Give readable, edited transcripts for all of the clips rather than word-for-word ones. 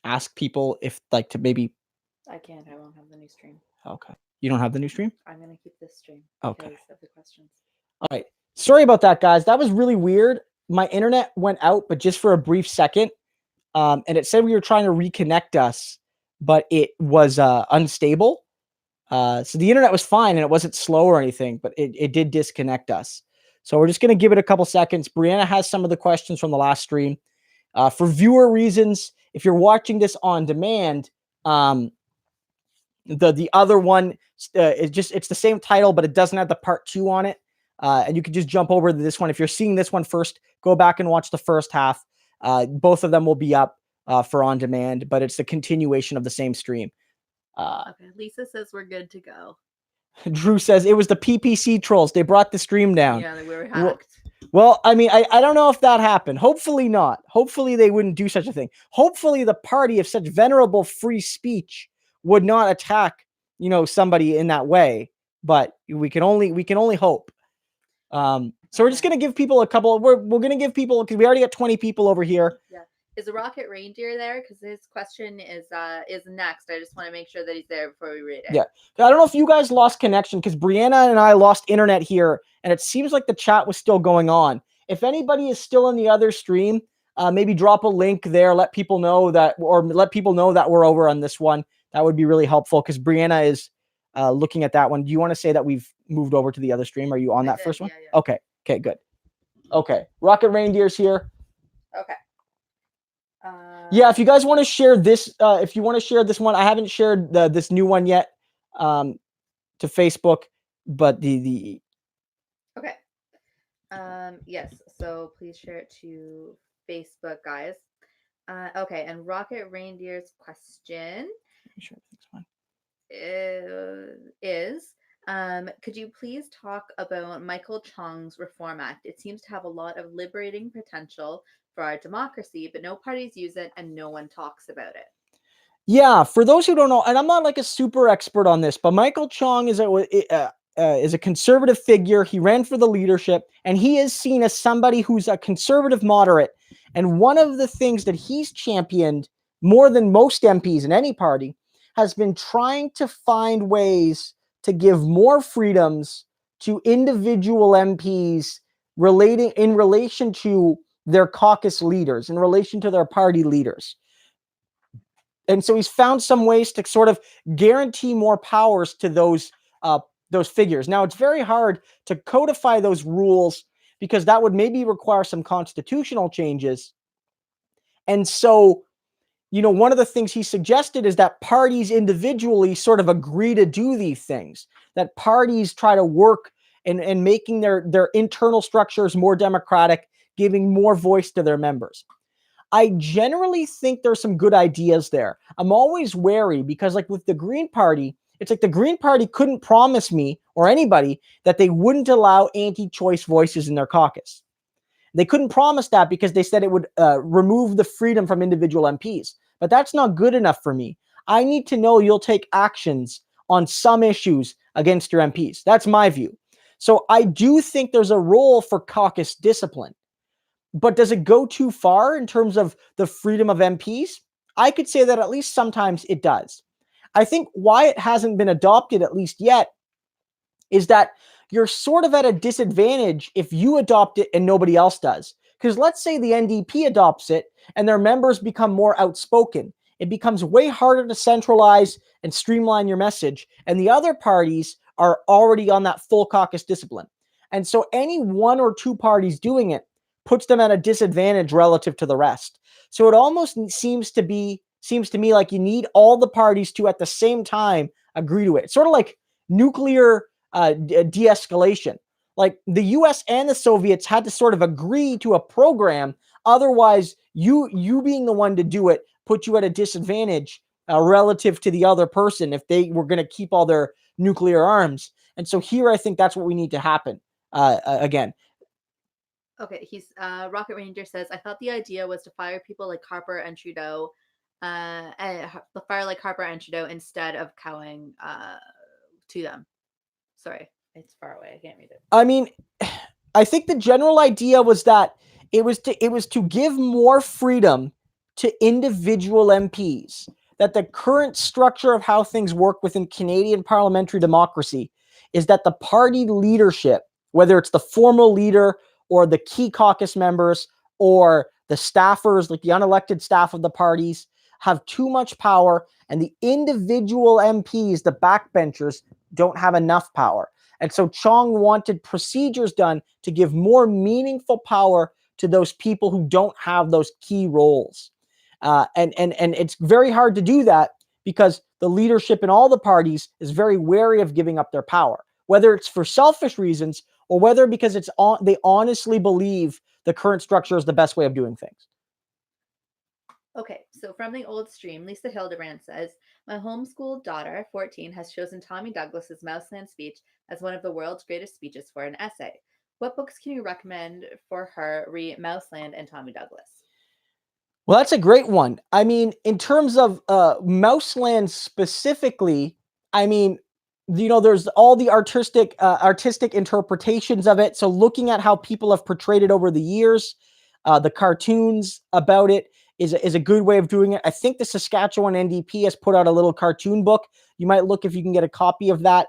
ask people if like to maybe? I can't. I won't have the new stream. Okay. You don't have the new stream? I'm going to keep this stream Okay. because of the questions. All right. Sorry about that, guys. That was really weird. My internet went out, but just for a brief second. And it said we were trying to reconnect us, but it was unstable. So the internet was fine and it wasn't slow or anything, but it did disconnect us. So we're just going to give it a couple seconds. Brianna has some of the questions from the last stream. For viewer reasons, if you're watching this on demand, the other one it's the same title, but it doesn't have the part 2 on it. And you can just jump over to this one. If you're seeing this one first, go back and watch the first half. Both of them will be up for on demand, but it's the continuation of the same stream. Okay, Lisa says we're good to go. Drew says it was the PPC trolls. They brought the stream down. Yeah, we were hacked. Well, I mean, I don't know if that happened. Hopefully not. Hopefully they wouldn't do such a thing. Hopefully the party of such venerable free speech would not attack, somebody in that way. But we can only hope. So we're just gonna give people a couple. We're gonna give people, because we already got 20 people over here. Yeah. Is the Rocket Reindeer there? Because his question is next. I just want to make sure that he's there before we read it. Yeah. I don't know if you guys lost connection, because Brianna and I lost internet here, and it seems like the chat was still going on. If anybody is still in the other stream, maybe drop a link there, let people know that we're over on this one. That would be really helpful, because Brianna is looking at that one. Do you want to say that we've moved over to the other stream? Are you on that first one? Yeah. Okay, good. Okay, Rocket Reindeer's here. Okay. Yeah, if you guys want to share this, if you want to share this one, I haven't shared this new one yet to Facebook, but the Okay. Yes, so please share it to Facebook, guys. Okay, and Rocket Reindeer's question is could you please talk about Michael Chong's Reform Act? It seems to have a lot of liberating potential for our democracy, but no parties use it and no one talks about it. Yeah, for those who don't know, and I'm not like a super expert on this, but Michael Chong is a conservative figure. He ran for the leadership, and he is seen as somebody who's a conservative moderate. And one of the things that he's championed more than most MPs in any party has been trying to find ways to give more freedoms to individual MPs in relation to their caucus leaders, in relation to their party leaders. And so he's found some ways to sort of guarantee more powers to those figures. Now, it's very hard to codify those rules, because that would maybe require some constitutional changes. And so, one of the things he suggested is that parties individually sort of agree to do these things, that parties try to work and making their internal structures more democratic, giving more voice to their members. I generally think there's some good ideas there. I'm always wary, because like with the Green Party, it's like the Green Party couldn't promise me or anybody that they wouldn't allow anti-choice voices in their caucus. They couldn't promise that, because they said it would remove the freedom from individual MPs. But that's not good enough for me. I need to know you'll take actions on some issues against your MPs. That's my view. So I do think there's a role for caucus discipline. But does it go too far in terms of the freedom of MPs? I could say that at least sometimes it does. I think why it hasn't been adopted, at least yet, is that you're sort of at a disadvantage if you adopt it and nobody else does. Because let's say the NDP adopts it and their members become more outspoken. It becomes way harder to centralize and streamline your message. And the other parties are already on that full caucus discipline. And so any one or two parties doing it puts them at a disadvantage relative to the rest. So it almost seems to me like you need all the parties to at the same time agree to it. It's sort of like nuclear de-escalation. Like the US and the Soviets had to sort of agree to a program. Otherwise, you being the one to do it put you at a disadvantage relative to the other person if they were going to keep all their nuclear arms. And so here, I think that's what we need to happen again. Okay, Rocket Ranger says, I thought the idea was to fire people like Harper and Trudeau, instead of cowing to them. Sorry, it's far away. I can't read it. I mean, I think the general idea was that It was to give more freedom to individual MPs. That the current structure of how things work within Canadian parliamentary democracy is that the party leadership, whether it's the formal leader or the key caucus members or the staffers, like the unelected staff of the parties, have too much power, and the individual MPs, the backbenchers, don't have enough power. And so Chong wanted procedures done to give more meaningful power to those people who don't have those key roles. And it's very hard to do that because the leadership in all the parties is very wary of giving up their power, whether it's for selfish reasons or whether because they honestly believe the current structure is the best way of doing things. Okay, so from the old stream, Lisa Hildebrand says, my homeschooled daughter, 14, has chosen Tommy Douglas's Mouseland speech as one of the world's greatest speeches for an essay. What books can you recommend for her read Mouseland and Tommy Douglas? Well, that's a great one. I mean, in terms of Mouseland specifically, I mean, there's all the artistic interpretations of it. So looking at how people have portrayed it over the years, the cartoons about it is a good way of doing it. I think the Saskatchewan NDP has put out a little cartoon book. You might look if you can get a copy of that.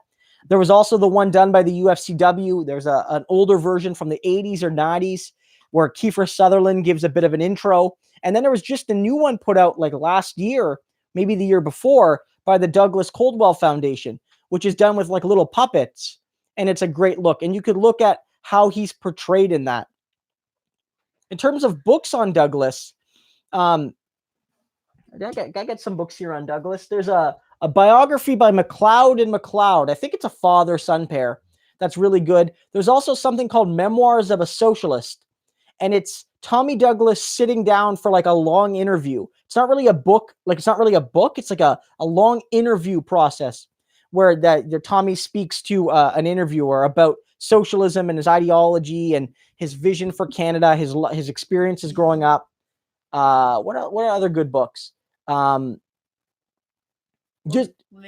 There was also the one done by the UFCW. There's an older version from the 80s or 90s where Kiefer Sutherland gives a bit of an intro. And then there was just a new one put out like last year, maybe the year before, by the Douglas Coldwell Foundation, which is done with like little puppets. And it's a great look. And you could look at how he's portrayed in that. In terms of books on Douglas, I got some books here on Douglas. There's a biography by MacLeod and MacLeod. I think it's a father-son pair. That's really good. There's also something called Memoirs of a Socialist. And it's Tommy Douglas sitting down for like a long interview. It's not really a book. It's like a long interview process where Tommy speaks to an interviewer about socialism and his ideology and his vision for Canada, his experiences growing up. What are other good books? Maybe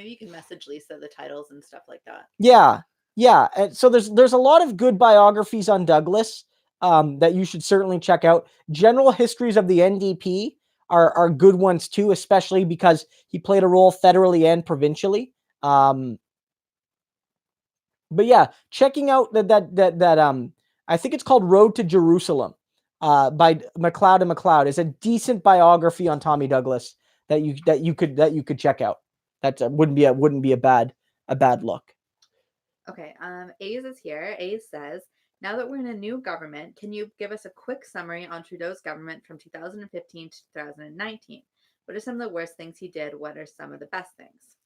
you can message Lisa the titles and stuff like that. Yeah. And so there's a lot of good biographies on Douglas that you should certainly check out. General histories of the NDP are good ones too, especially because he played a role federally and provincially. But yeah, checking out that I think it's called Road to Jerusalem by MacLeod and MacLeod is a decent biography on Tommy Douglas that you could check out. That wouldn't be a bad look. Okay, A's is here. A's says, now that we're in a new government, can you give us a quick summary on Trudeau's government from 2015 to 2019? What are some of the worst things he did? What are some of the best things?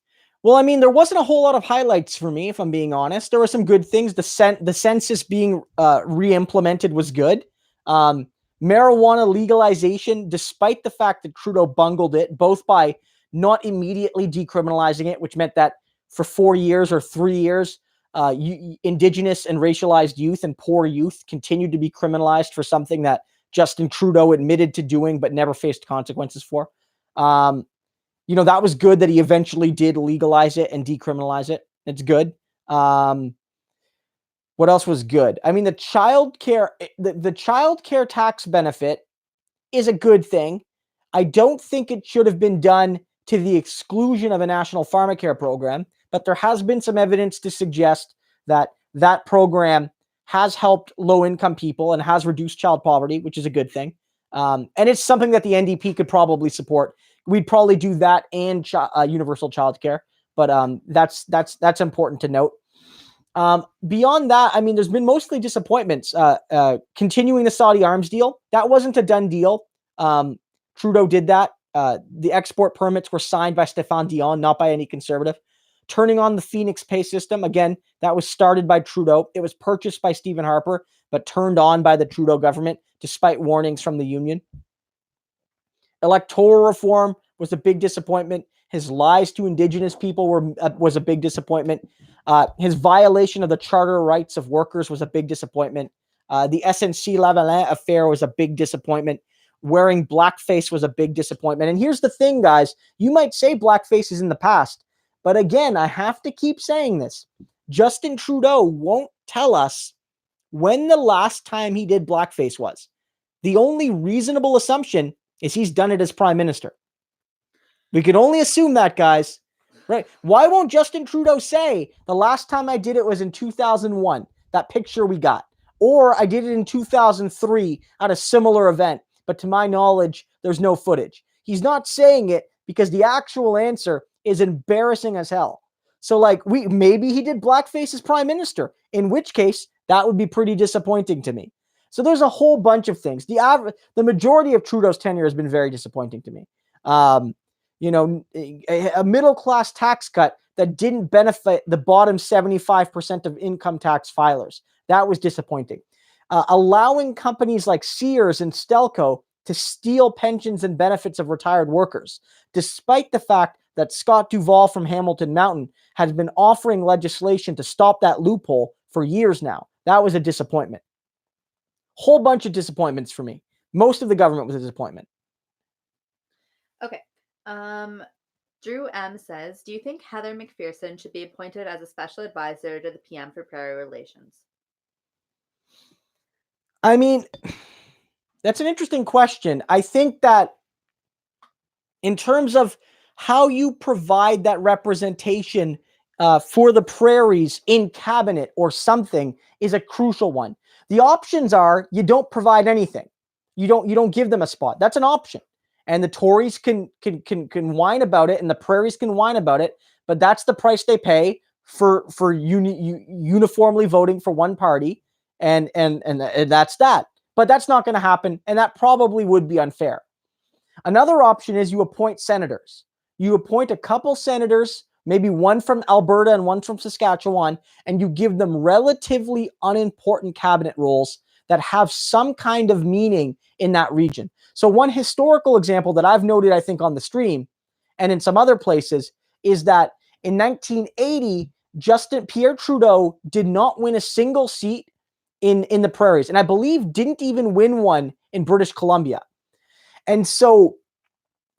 Well, I mean, there wasn't a whole lot of highlights for me, if I'm being honest. There were some good things. The census being re-implemented was good. Marijuana legalization, despite the fact that Trudeau bungled it, both by not immediately decriminalizing it, which meant that for 4 years or 3 years, Indigenous and racialized youth and poor youth continued to be criminalized for something that Justin Trudeau admitted to doing but never faced consequences for. That was good that he eventually did legalize it and decriminalize it. It's good. What else was good? I mean, the child care tax benefit is a good thing. I don't think it should have been done to the exclusion of a national pharmacare program, but there has been some evidence to suggest that that program has helped low-income people and has reduced child poverty, which is a good thing. And it's something that the NDP could probably support. We'd probably do that and universal child care, but that's important to note. Beyond that, I mean, there's been mostly disappointments. Continuing the Saudi arms deal, that wasn't a done deal. Trudeau did that. The export permits were signed by Stéphane Dion, not by any conservative. Turning on the Phoenix pay system, again, that was started by Trudeau. It was purchased by Stephen Harper, but turned on by the Trudeau government, despite warnings from the union. Electoral reform was a big disappointment. His lies to Indigenous people was a big disappointment. His violation of the charter rights of workers was a big disappointment. The SNC-Lavalin affair was a big disappointment. Wearing blackface was a big disappointment. And here's the thing, guys. You might say blackface is in the past, but again, I have to keep saying this. Justin Trudeau won't tell us when the last time he did blackface was. The only reasonable assumption is he's done it as prime minister. We can only assume that, guys. Right? Why won't Justin Trudeau say the last time I did it was in 2001, that picture we got, or I did it in 2003 at a similar event, but to my knowledge, there's no footage. He's not saying it because the actual answer is embarrassing as hell. So like maybe he did blackface as prime minister, in which case that would be pretty disappointing to me. So there's a whole bunch of things. The majority of Trudeau's tenure has been very disappointing to me. A middle-class tax cut that didn't benefit the bottom 75% of income tax filers. That was disappointing. Allowing companies like Scheer's and Stelco to steal pensions and benefits of retired workers, despite the fact that Scott Duvall from Hamilton Mountain has been offering legislation to stop that loophole for years now. That was a disappointment. Whole bunch of disappointments for me. Most of the government was a disappointment. Okay. Drew M says, do you think Heather McPherson should be appointed as a special advisor to the PM for Prairie Relations? I mean, that's an interesting question. I think that in terms of how you provide that representation for the prairies in cabinet or something is a crucial one. The options are you don't provide anything. You don't give them a spot. That's an option. And the Tories can whine about it, and the prairies can whine about it, but that's the price they pay for uniformly voting for one party, and that's that. But that's not going to happen, and that probably would be unfair. Another option is you appoint senators. You appoint a couple senators, maybe one from Alberta and one from Saskatchewan, and you give them relatively unimportant cabinet roles that have some kind of meaning in that region. So one historical example that I've noted, I think, on the stream and in some other places is that in 1980, Pierre Trudeau did not win a single seat in the prairies, and I believe didn't even win one in British Columbia. And so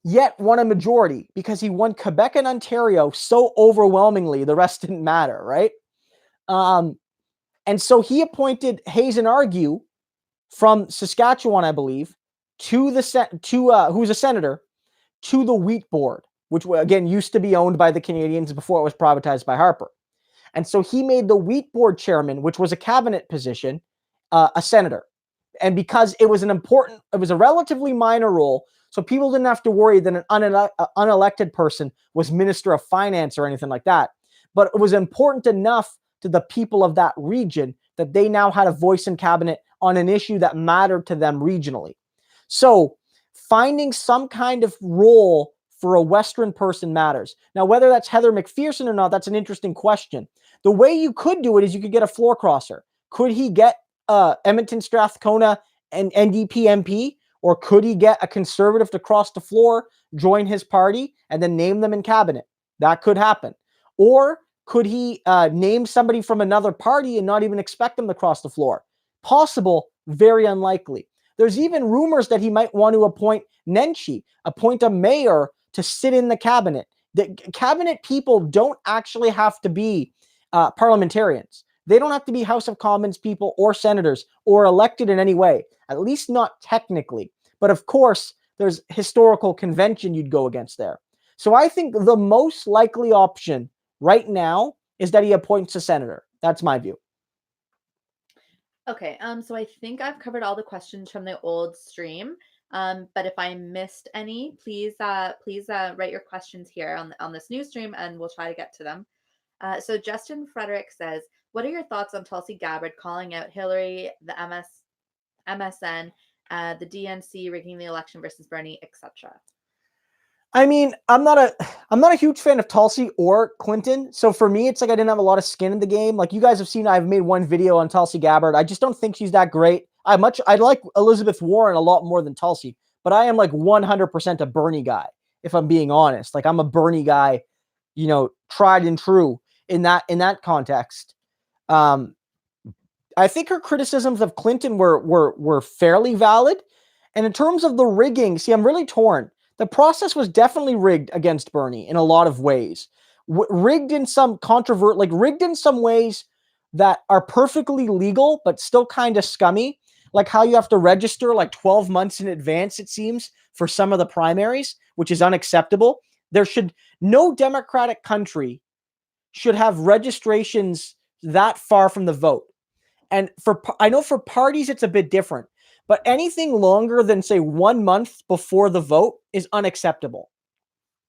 yet won a majority because he won Quebec and Ontario so overwhelmingly, the rest didn't matter, right? And so he appointed Hazen Argue from Saskatchewan, I believe, who's a senator, to the Wheat Board, which again used to be owned by the Canadians before it was privatized by Harper. And so he made the Wheat Board chairman, which was a cabinet position, a senator. And because it was a relatively minor role, so people didn't have to worry that an unelected person was Minister of Finance or anything like that. But it was important enough to the people of that region that they now had a voice in cabinet on an issue that mattered to them regionally. So finding some kind of role for a Western person matters. Now, whether that's Heather McPherson or not, that's an interesting question. The way you could do it is you could get a floor crosser. Could he get Edmonton Strathcona and NDP MP, or could he get a conservative to cross the floor, join his party, and then name them in cabinet? That could happen. Or could he name somebody from another party and not even expect them to cross the floor? Possible, very unlikely. There's even rumors that he might want to appoint a mayor to sit in the cabinet. The cabinet people don't actually have to be parliamentarians. They don't have to be House of Commons people or senators or elected in any way, at least not technically. But of course, there's historical convention you'd go against there. So I think the most likely option right now is that he appoints a senator. That's my view. Okay, so I think I've covered all the questions from the old stream. But if I missed any, please write your questions here on this new stream, and we'll try to get to them. So Justin Frederick says, what are your thoughts on Tulsi Gabbard calling out Hillary, the MSN, the DNC rigging the election versus Bernie, etc.? I mean, I'm not a huge fan of Tulsi or Clinton. So for me, it's like I didn't have a lot of skin in the game. Like you guys have seen, I've made one video on Tulsi Gabbard. I just don't think she's that great. I like Elizabeth Warren a lot more than Tulsi, but I am like 100% a Bernie guy, if I'm being honest. Like I'm a Bernie guy, tried and true in that context. I think her criticisms of Clinton were fairly valid. And in terms of the rigging, see, I'm really torn. The process was definitely rigged against Bernie in a lot of ways. Rigged in some rigged in some ways that are perfectly legal, but still kind of scummy. like how you have to register like 12 months in advance, it seems, for some of the primaries, which is unacceptable. No democratic country should have registrations that far from the vote. And I know for parties it's a bit different, but anything longer than say 1 month before the vote is unacceptable,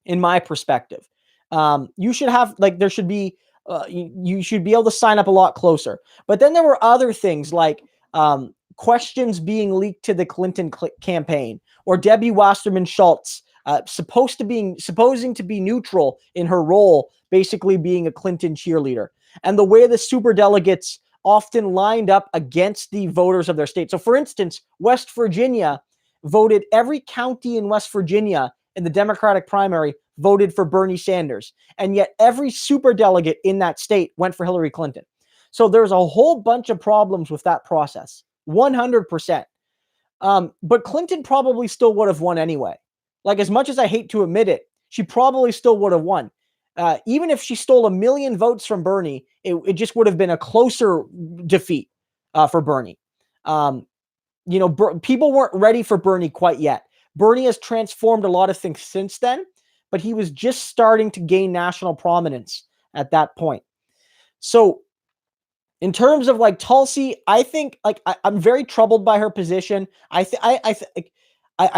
in my perspective. You should have there should be you should be able to sign up a lot closer. But then there were other things like questions being leaked to the Clinton campaign, or Debbie Wasserman Schultz supposing to be neutral in her role, basically being a Clinton cheerleader, and the way the superdelegates often lined up against the voters of their state. So, for instance, West Virginia voted, every county in West Virginia in the Democratic primary voted for Bernie Sanders, and yet every superdelegate in that state went for Hillary Clinton. So there's a whole bunch of problems with that process, 100%. But Clinton probably still would have won anyway. Like, as much as I hate to admit it, she probably still would have won. Even if she stole 1 million votes from Bernie, it just would have been a closer defeat for Bernie. People weren't ready for Bernie quite yet. Bernie has transformed a lot of things since then, but he was just starting to gain national prominence at that point. So in terms of like Tulsi, I think I'm very troubled by her position. I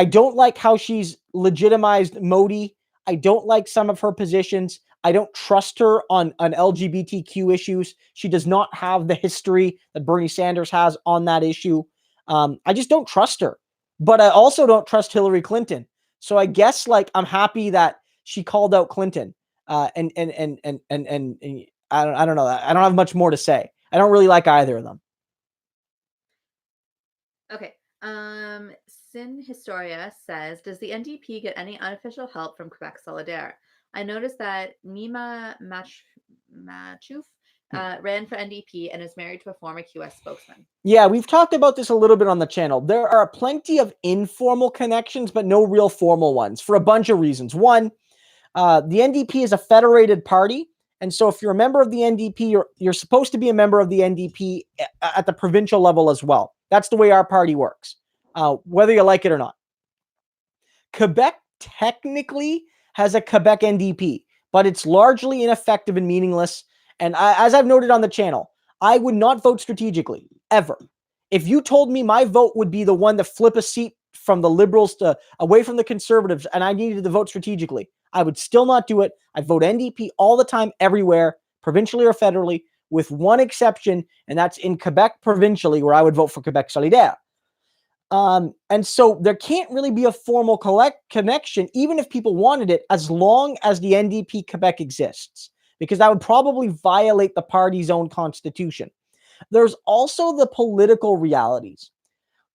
don't like how she's legitimized Modi. I don't like some of her positions. I don't trust her on LGBTQ issues. She does not have the history that Bernie Sanders has on that issue. I just don't trust her. But I also don't trust Hillary Clinton. So I guess I'm happy that she called out Clinton. And I don't know. I don't have much more to say. I don't really like either of them. Okay. Sin Historia says, does the NDP get any unofficial help from Quebec Solidaire? I noticed that Nima Machouf ran for NDP and is married to a former QS spokesman. Yeah, we've talked about this a little bit on the channel. There are plenty of informal connections, but no real formal ones for a bunch of reasons. One, the NDP is a federated party. And so if you're a member of the NDP, you're supposed to be a member of the NDP at the provincial level as well. That's the way our party works, whether you like it or not. Quebec technically has a Quebec NDP, but it's largely ineffective and meaningless. And as I've noted on the channel, I would not vote strategically, ever. If you told me my vote would be the one to flip a seat from the Liberals away from the Conservatives and I needed to vote strategically, I would still not do it. I vote NDP all the time, everywhere, provincially or federally, with one exception, and that's in Quebec provincially, where I would vote for Quebec Solidaire. And so there can't really be a formal connection, even if people wanted it, as long as the NDP Quebec exists, because that would probably violate the party's own constitution. There's also the political realities.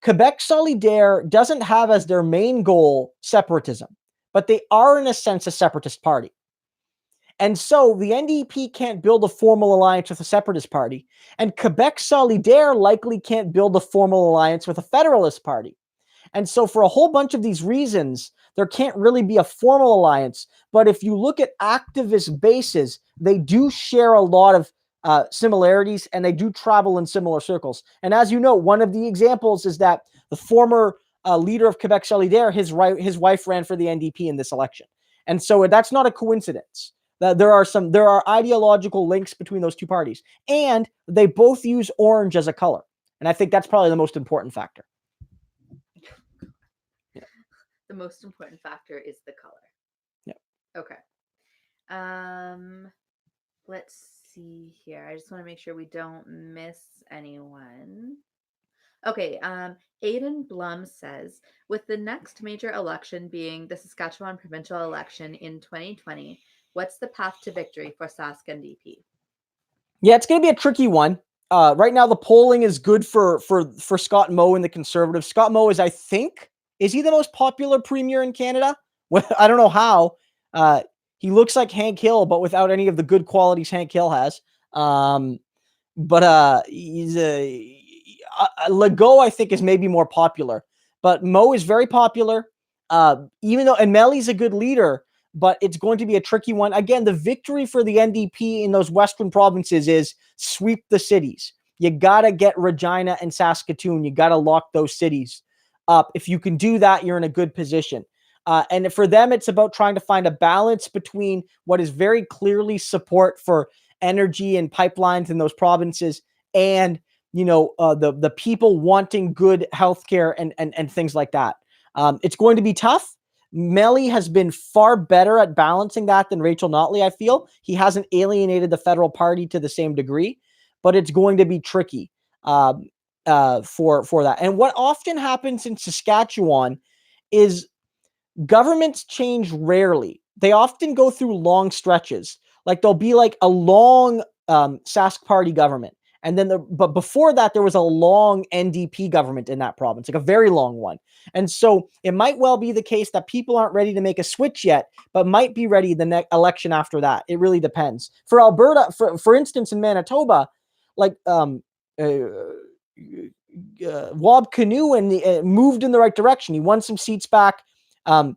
Quebec Solidaire doesn't have as their main goal separatism, but they are, in a sense, a separatist party. And so the NDP can't build a formal alliance with a separatist party, and Quebec Solidaire likely can't build a formal alliance with a federalist party. And so for a whole bunch of these reasons, there can't really be a formal alliance. But if you look at activist bases, they do share a lot of similarities, and they do travel in similar circles. And as you know, one of the examples is that the former leader of Quebec Solidaire, his wife ran for the NDP in this election. And so that's not a coincidence. There are ideological links between those two parties, and they both use orange as a color. And I think that's probably the most important factor. Yeah. The most important factor is the color. Yeah. Okay. Let's see here. I just want to make sure we don't miss anyone. Okay, Aidan Blum says, with the next major election being the Saskatchewan provincial election in 2020, what's the path to victory for Sask NDP? Yeah, it's going to be a tricky one. Right now, the polling is good for Scott Moe and the Conservatives. Scott Moe is he the most popular premier in Canada? Well, I don't know how. He looks like Hank Hill, but without any of the good qualities Hank Hill has. But he's Legault, I think, is maybe more popular. But Moe is very popular, even though, and Melly's a good leader, but it's going to be a tricky one. Again, the victory for the NDP in those Western provinces is sweep the cities. You got to get Regina and Saskatoon. You got to lock those cities up. If you can do that, you're in a good position. And for them, it's about trying to find a balance between what is very clearly support for energy and pipelines in those provinces and, the people wanting good healthcare and things like that. It's going to be tough. Melly has been far better at balancing that than Rachel Notley, I feel. He hasn't alienated the federal party to the same degree, but it's going to be tricky for that. And what often happens in Saskatchewan is governments change rarely. They often go through long stretches. Like there'll be like a long Sask party government. And then but before that, there was a long NDP government in that province, like a very long one. And so it might well be the case that people aren't ready to make a switch yet, but might be ready the next election after that. It really depends. For Alberta, for instance, in Manitoba, like Wab Canoe and moved in the right direction. He won some seats back, took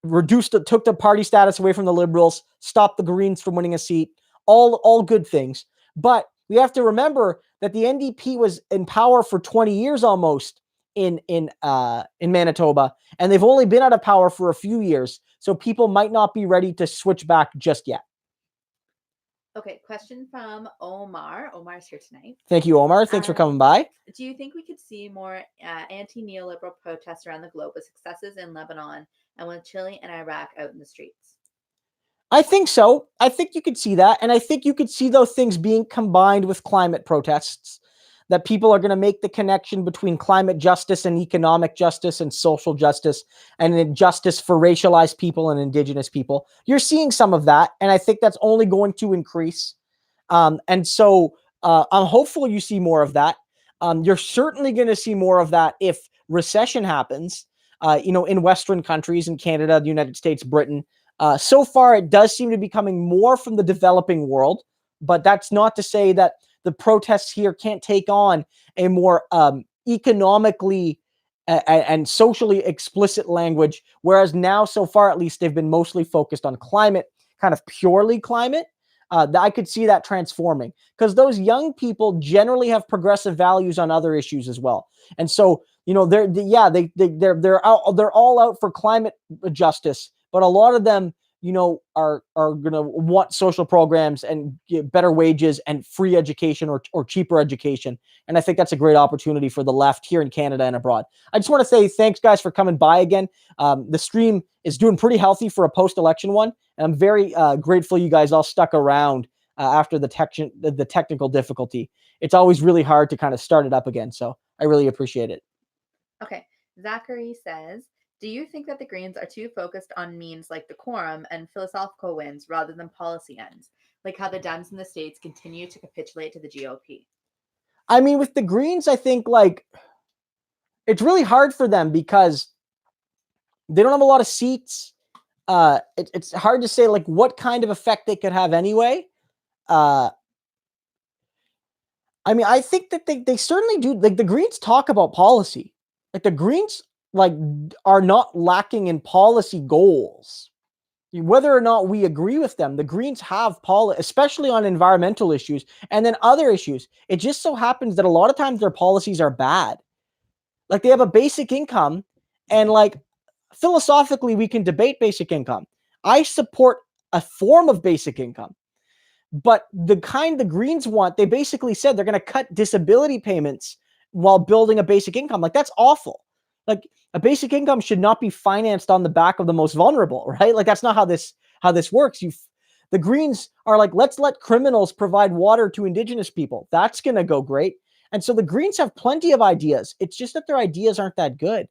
the party status away from the Liberals, stopped the Greens from winning a seat. All good things, but we have to remember that the NDP was in power for 20 years almost in Manitoba, and they've only been out of power for a few years. So people might not be ready to switch back just yet. Okay, question from Omar. Omar's here tonight. Thank you, Omar. Thanks for coming by. Do you think we could see more anti-neoliberal protests around the globe with successes in Lebanon and with Chile and Iraq out in the streets? I think so. I think you could see that. And I think you could see those things being combined with climate protests, that people are going to make the connection between climate justice and economic justice and social justice and justice for racialized people and Indigenous people. You're seeing some of that. And I think that's only going to increase. And so I'm hopeful you see more of that. You're certainly going to see more of that if recession happens, in Western countries, in Canada, the United States, Britain. So far, it does seem to be coming more from the developing world, but that's not to say that the protests here can't take on a more economically and socially explicit language, whereas now, so far at least, they've been mostly focused on climate, kind of purely climate. I could see that transforming because those young people generally have progressive values on other issues as well, and so they're all out for climate justice. But a lot of them, are going to want social programs and better wages and free education or cheaper education. And I think that's a great opportunity for the left here in Canada and abroad. I just want to say thanks, guys, for coming by again. The stream is doing pretty healthy for a post-election one. And I'm very grateful you guys all stuck around after the technical difficulty. It's always really hard to kind of start it up again. So I really appreciate it. Okay. Zachary says, do you think that the Greens are too focused on means like the quorum and philosophical wins rather than policy ends, like how the Dems in the States continue to capitulate to the GOP? I mean, with the Greens, I think it's really hard for them because they don't have a lot of seats. It's hard to say what kind of effect they could have anyway. I mean, I think that they certainly do. Like the Greens talk about policy. Like the Greens are not lacking in policy goals. Whether or not we agree with them, the Greens have policy, especially on environmental issues and then other issues. It just so happens that a lot of times their policies are bad. Like they have a basic income and philosophically we can debate basic income. I support a form of basic income, but the kind the Greens want, they basically said they're going to cut disability payments while building a basic income. That's awful. A basic income should not be financed on the back of the most vulnerable, right? That's not how this works. The Greens are let's let criminals provide water to Indigenous people. That's going to go great. And so the Greens have plenty of ideas. It's just that their ideas aren't that good.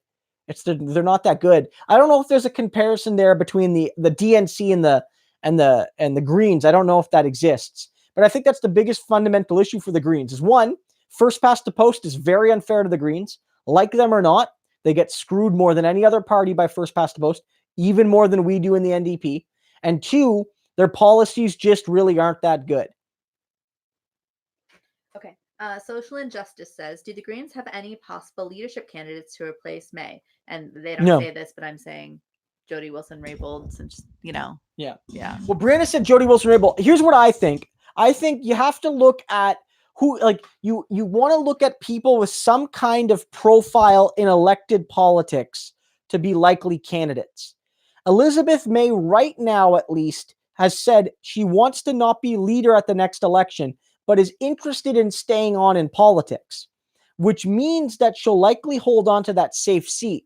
They're not that good. I don't know if there's a comparison there between the DNC and the Greens. I don't know if that exists, but I think that's the biggest fundamental issue for the Greens is one, first past the post is very unfair to the Greens. Like them or not, they get screwed more than any other party by first past the post, even more than we do in the NDP. And two, their policies just really aren't that good. Okay. Social Injustice says, do the Greens have any possible leadership candidates to replace May? And they don't say this, but I'm saying Jody Wilson-Raybould, since, Yeah. Well, Brianna said Jody Wilson-Raybould. Here's what I think. I think you have to look at who, like, you want to look at people with some kind of profile in elected politics to be likely candidates. Elizabeth May, right now at least, has said she wants to not be leader at the next election, but is interested in staying on in politics, which means that she'll likely hold on to that safe seat,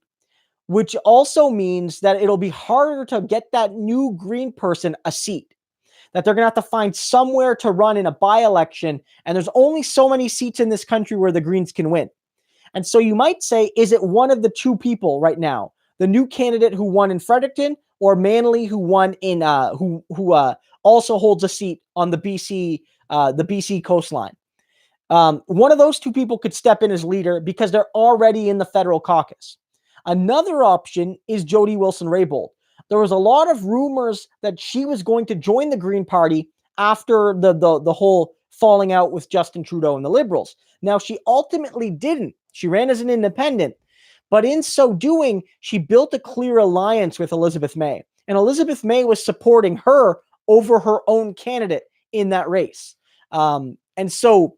which also means that it'll be harder to get that new Green person a seat, that they're going to have to find somewhere to run in a by-election, and there's only so many seats in this country where the Greens can win. And so you might say, is it one of the two people right now? The new candidate who won in Fredericton, or Manley who won in who also holds a seat on the BC coastline? One of those two people could step in as leader because they're already in the federal caucus. Another option is Jody Wilson-Raybould. There was a lot of rumors that she was going to join the Green Party after the whole falling out with Justin Trudeau and the Liberals. Now, she ultimately didn't. She ran as an independent. But in so doing, she built a clear alliance with Elizabeth May. And Elizabeth May was supporting her over her own candidate in that race. And so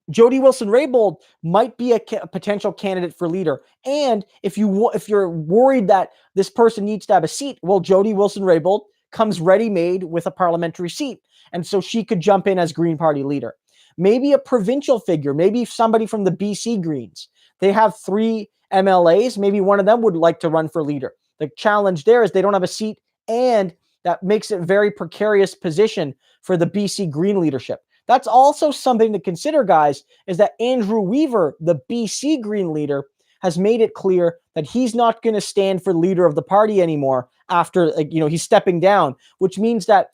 Jody Wilson-Raybould might be a potential candidate for leader. And if you're worried that this person needs to have a seat, well, Jody Wilson-Raybould comes ready-made with a parliamentary seat. And so she could jump in as Green Party leader. Maybe a provincial figure, maybe somebody from the BC Greens. They have 3 MLAs. Maybe one of them would like to run for leader. The challenge there is they don't have a seat, and that makes it a very precarious position for the BC Green leadership. That's also something to consider, guys, is that Andrew Weaver, the BC Green leader, has made it clear that he's not going to stand for leader of the party anymore after, he's stepping down, which means that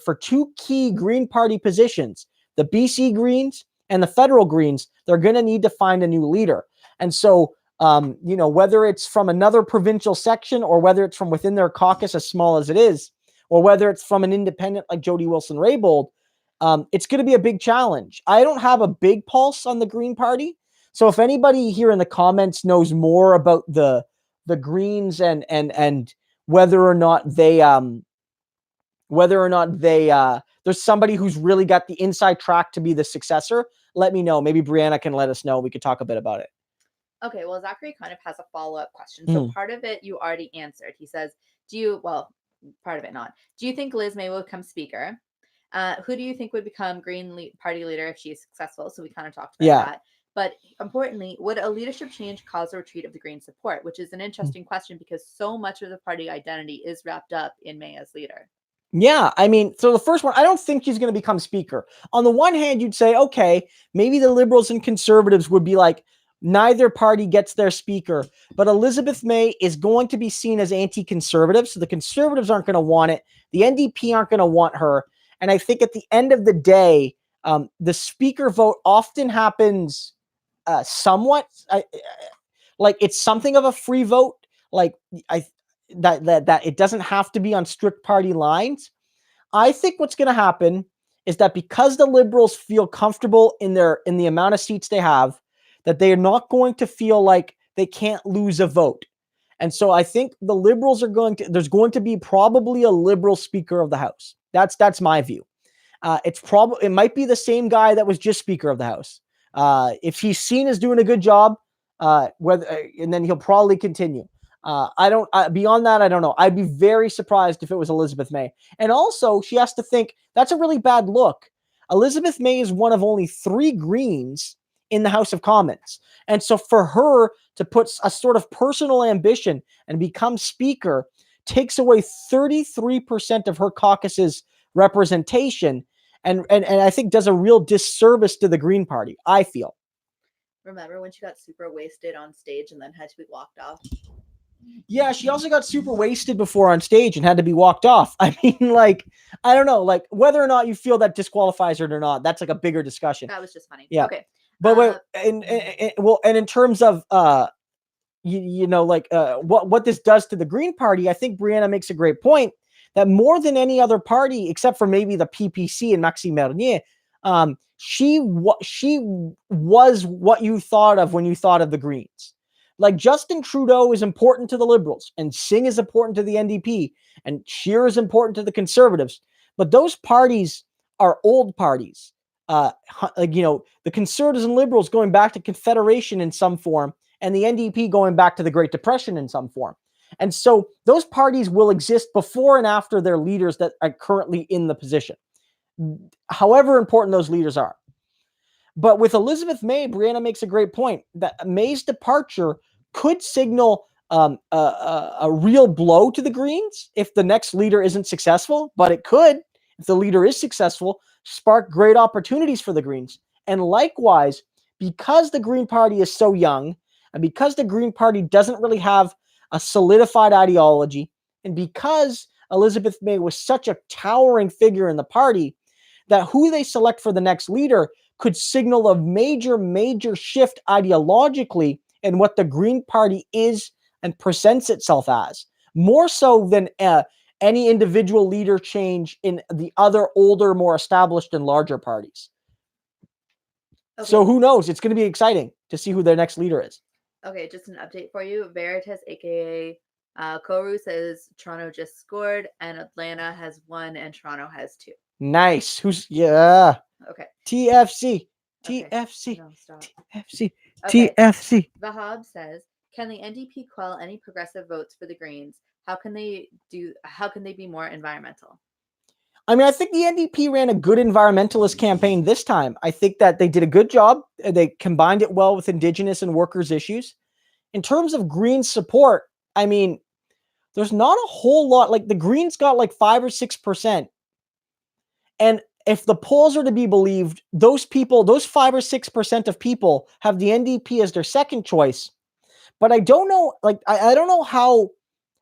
for 2 key Green Party positions, the BC Greens and the federal Greens, they're going to need to find a new leader. And so, whether it's from another provincial section or whether it's from within their caucus, as small as it is, or whether it's from an independent like Jody Wilson-Raybould, it's going to be a big challenge. I don't have a big pulse on the Green Party. So if anybody here in the comments knows more about the Greens and whether or not there's somebody who's really got the inside track to be the successor, let me know. Maybe Brianna can let us know. We could talk a bit about it. Okay, well, Zachary kind of has a follow-up question. So part of it you already answered. He says, part of it not. Do you think Liz May will become speaker? Who do you think would become Green Party leader if she is successful? So we kind of talked about that. But importantly, would a leadership change cause a retreat of the Green support? Which is an interesting question because so much of the party identity is wrapped up in May as leader. Yeah, I mean, so the first one, I don't think she's going to become speaker. On the one hand, you'd say, okay, maybe the Liberals and Conservatives would be like, neither party gets their speaker, but Elizabeth May is going to be seen as anti-conservative, so the Conservatives aren't going to want it. The NDP aren't going to want her. And I think at the end of the day, the speaker vote often happens somewhat like it's something of a free vote. Like that it doesn't have to be on strict party lines. I think what's going to happen is that because the Liberals feel comfortable in the amount of seats they have, that they are not going to feel like they can't lose a vote. And so I think the Liberals there's going to be probably a Liberal Speaker of the House. That's my view. It might be the same guy that was just Speaker of the House. If he's seen as doing a good job, and then he'll probably continue. Beyond that, I don't know. I'd be very surprised if it was Elizabeth May. And also, she has to think that's a really bad look. Elizabeth May is one of only 3 Greens in the House of Commons. And so for her to put a sort of personal ambition and become speaker takes away 33% of her caucus's representation and I think does a real disservice to the Green Party, I feel. Remember when she got super wasted on stage and then had to be walked off? Yeah, she also got super wasted before on stage and had to be walked off. I mean, like, I don't know, like whether or not you feel that disqualifies her or not, that's like a bigger discussion. That was just funny. Yeah. Okay. But and in terms of what this does to the Green Party, I think Brianna makes a great point that more than any other party, except for maybe the PPC and Maxime Bernier, she was what you thought of when you thought of the Greens. Like Justin Trudeau is important to the Liberals, and Singh is important to the NDP, and Scheer is important to the Conservatives. But those parties are old parties. the Conservatives and Liberals going back to Confederation in some form, and the NDP going back to the Great Depression in some form. And so those parties will exist before and after their leaders that are currently in the position, however important those leaders are. But with Elizabeth May, Brianna makes a great point that May's departure could signal a real blow to the Greens if the next leader isn't successful, but it could, if the leader is successful, spark great opportunities for the Greens. And likewise, because the Green Party is so young, and because the Green Party doesn't really have a solidified ideology, and because Elizabeth May was such a towering figure in the party, that who they select for the next leader could signal a major shift ideologically in what the Green Party is and presents itself as, more so than any individual leader change in the other older, more established and larger parties. Okay. So who knows? It's going to be exciting to see who their next leader is. Okay, just an update for you. Veritas, aka Koru, says Toronto just scored and Atlanta has won and Toronto has 2. Nice. Okay. TFC. Okay. TFC. No, stop. TFC. Okay. TFC. Vahab says, can the NDP quell any progressive votes for the Greens? How can they be more environmental? I mean, I think the NDP ran a good environmentalist campaign this time. I think that they did a good job. They combined it well with Indigenous and workers' issues. In terms of Green support, I mean, there's not a whole lot. Like the Greens got like 5 or 6%. And if the polls are to be believed, those 5 or 6% of people have the NDP as their second choice. But I don't know, like, I don't know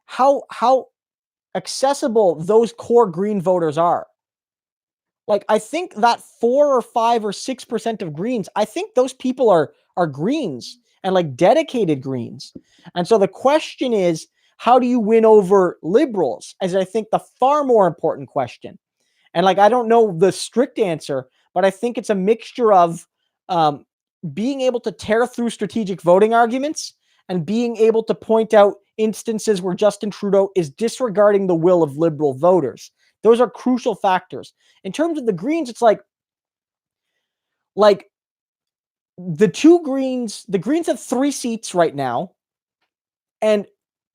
how accessible those core Green voters are. Like, I think that 4 or 5 or 6% of Greens, I think those people are Greens and like dedicated Greens. And so the question is, how do you win over Liberals? As I think the far more important question. And like, I don't know the strict answer, but I think it's a mixture of being able to tear through strategic voting arguments and being able to point out instances where Justin Trudeau is disregarding the will of Liberal voters. Those are crucial factors. In terms of the Greens, it's like the Greens have 3 seats right now, and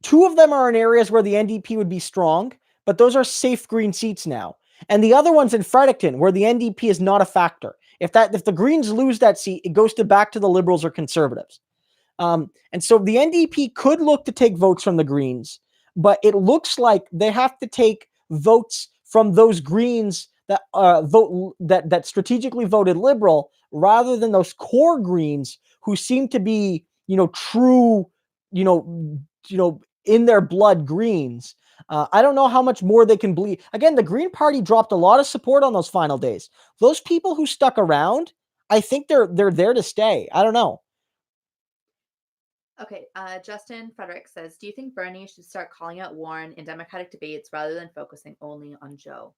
2 of them are in areas where the NDP would be strong, but those are safe Green seats now. And the other one's in Fredericton, where the NDP is not a factor. If the Greens lose that seat, it goes back to the Liberals or Conservatives. And so the NDP could look to take votes from the Greens, but it looks like they have to take votes from those Greens that that strategically voted Liberal, rather than those core Greens who seem to be, true, in their blood Greens. I don't know how much more they can bleed. Again, the Green Party dropped a lot of support on those final days. Those people who stuck around, I think they're there to stay. I don't know. Okay, Justin Frederick says, do you think Bernie should start calling out Warren in Democratic debates rather than focusing only on Joe?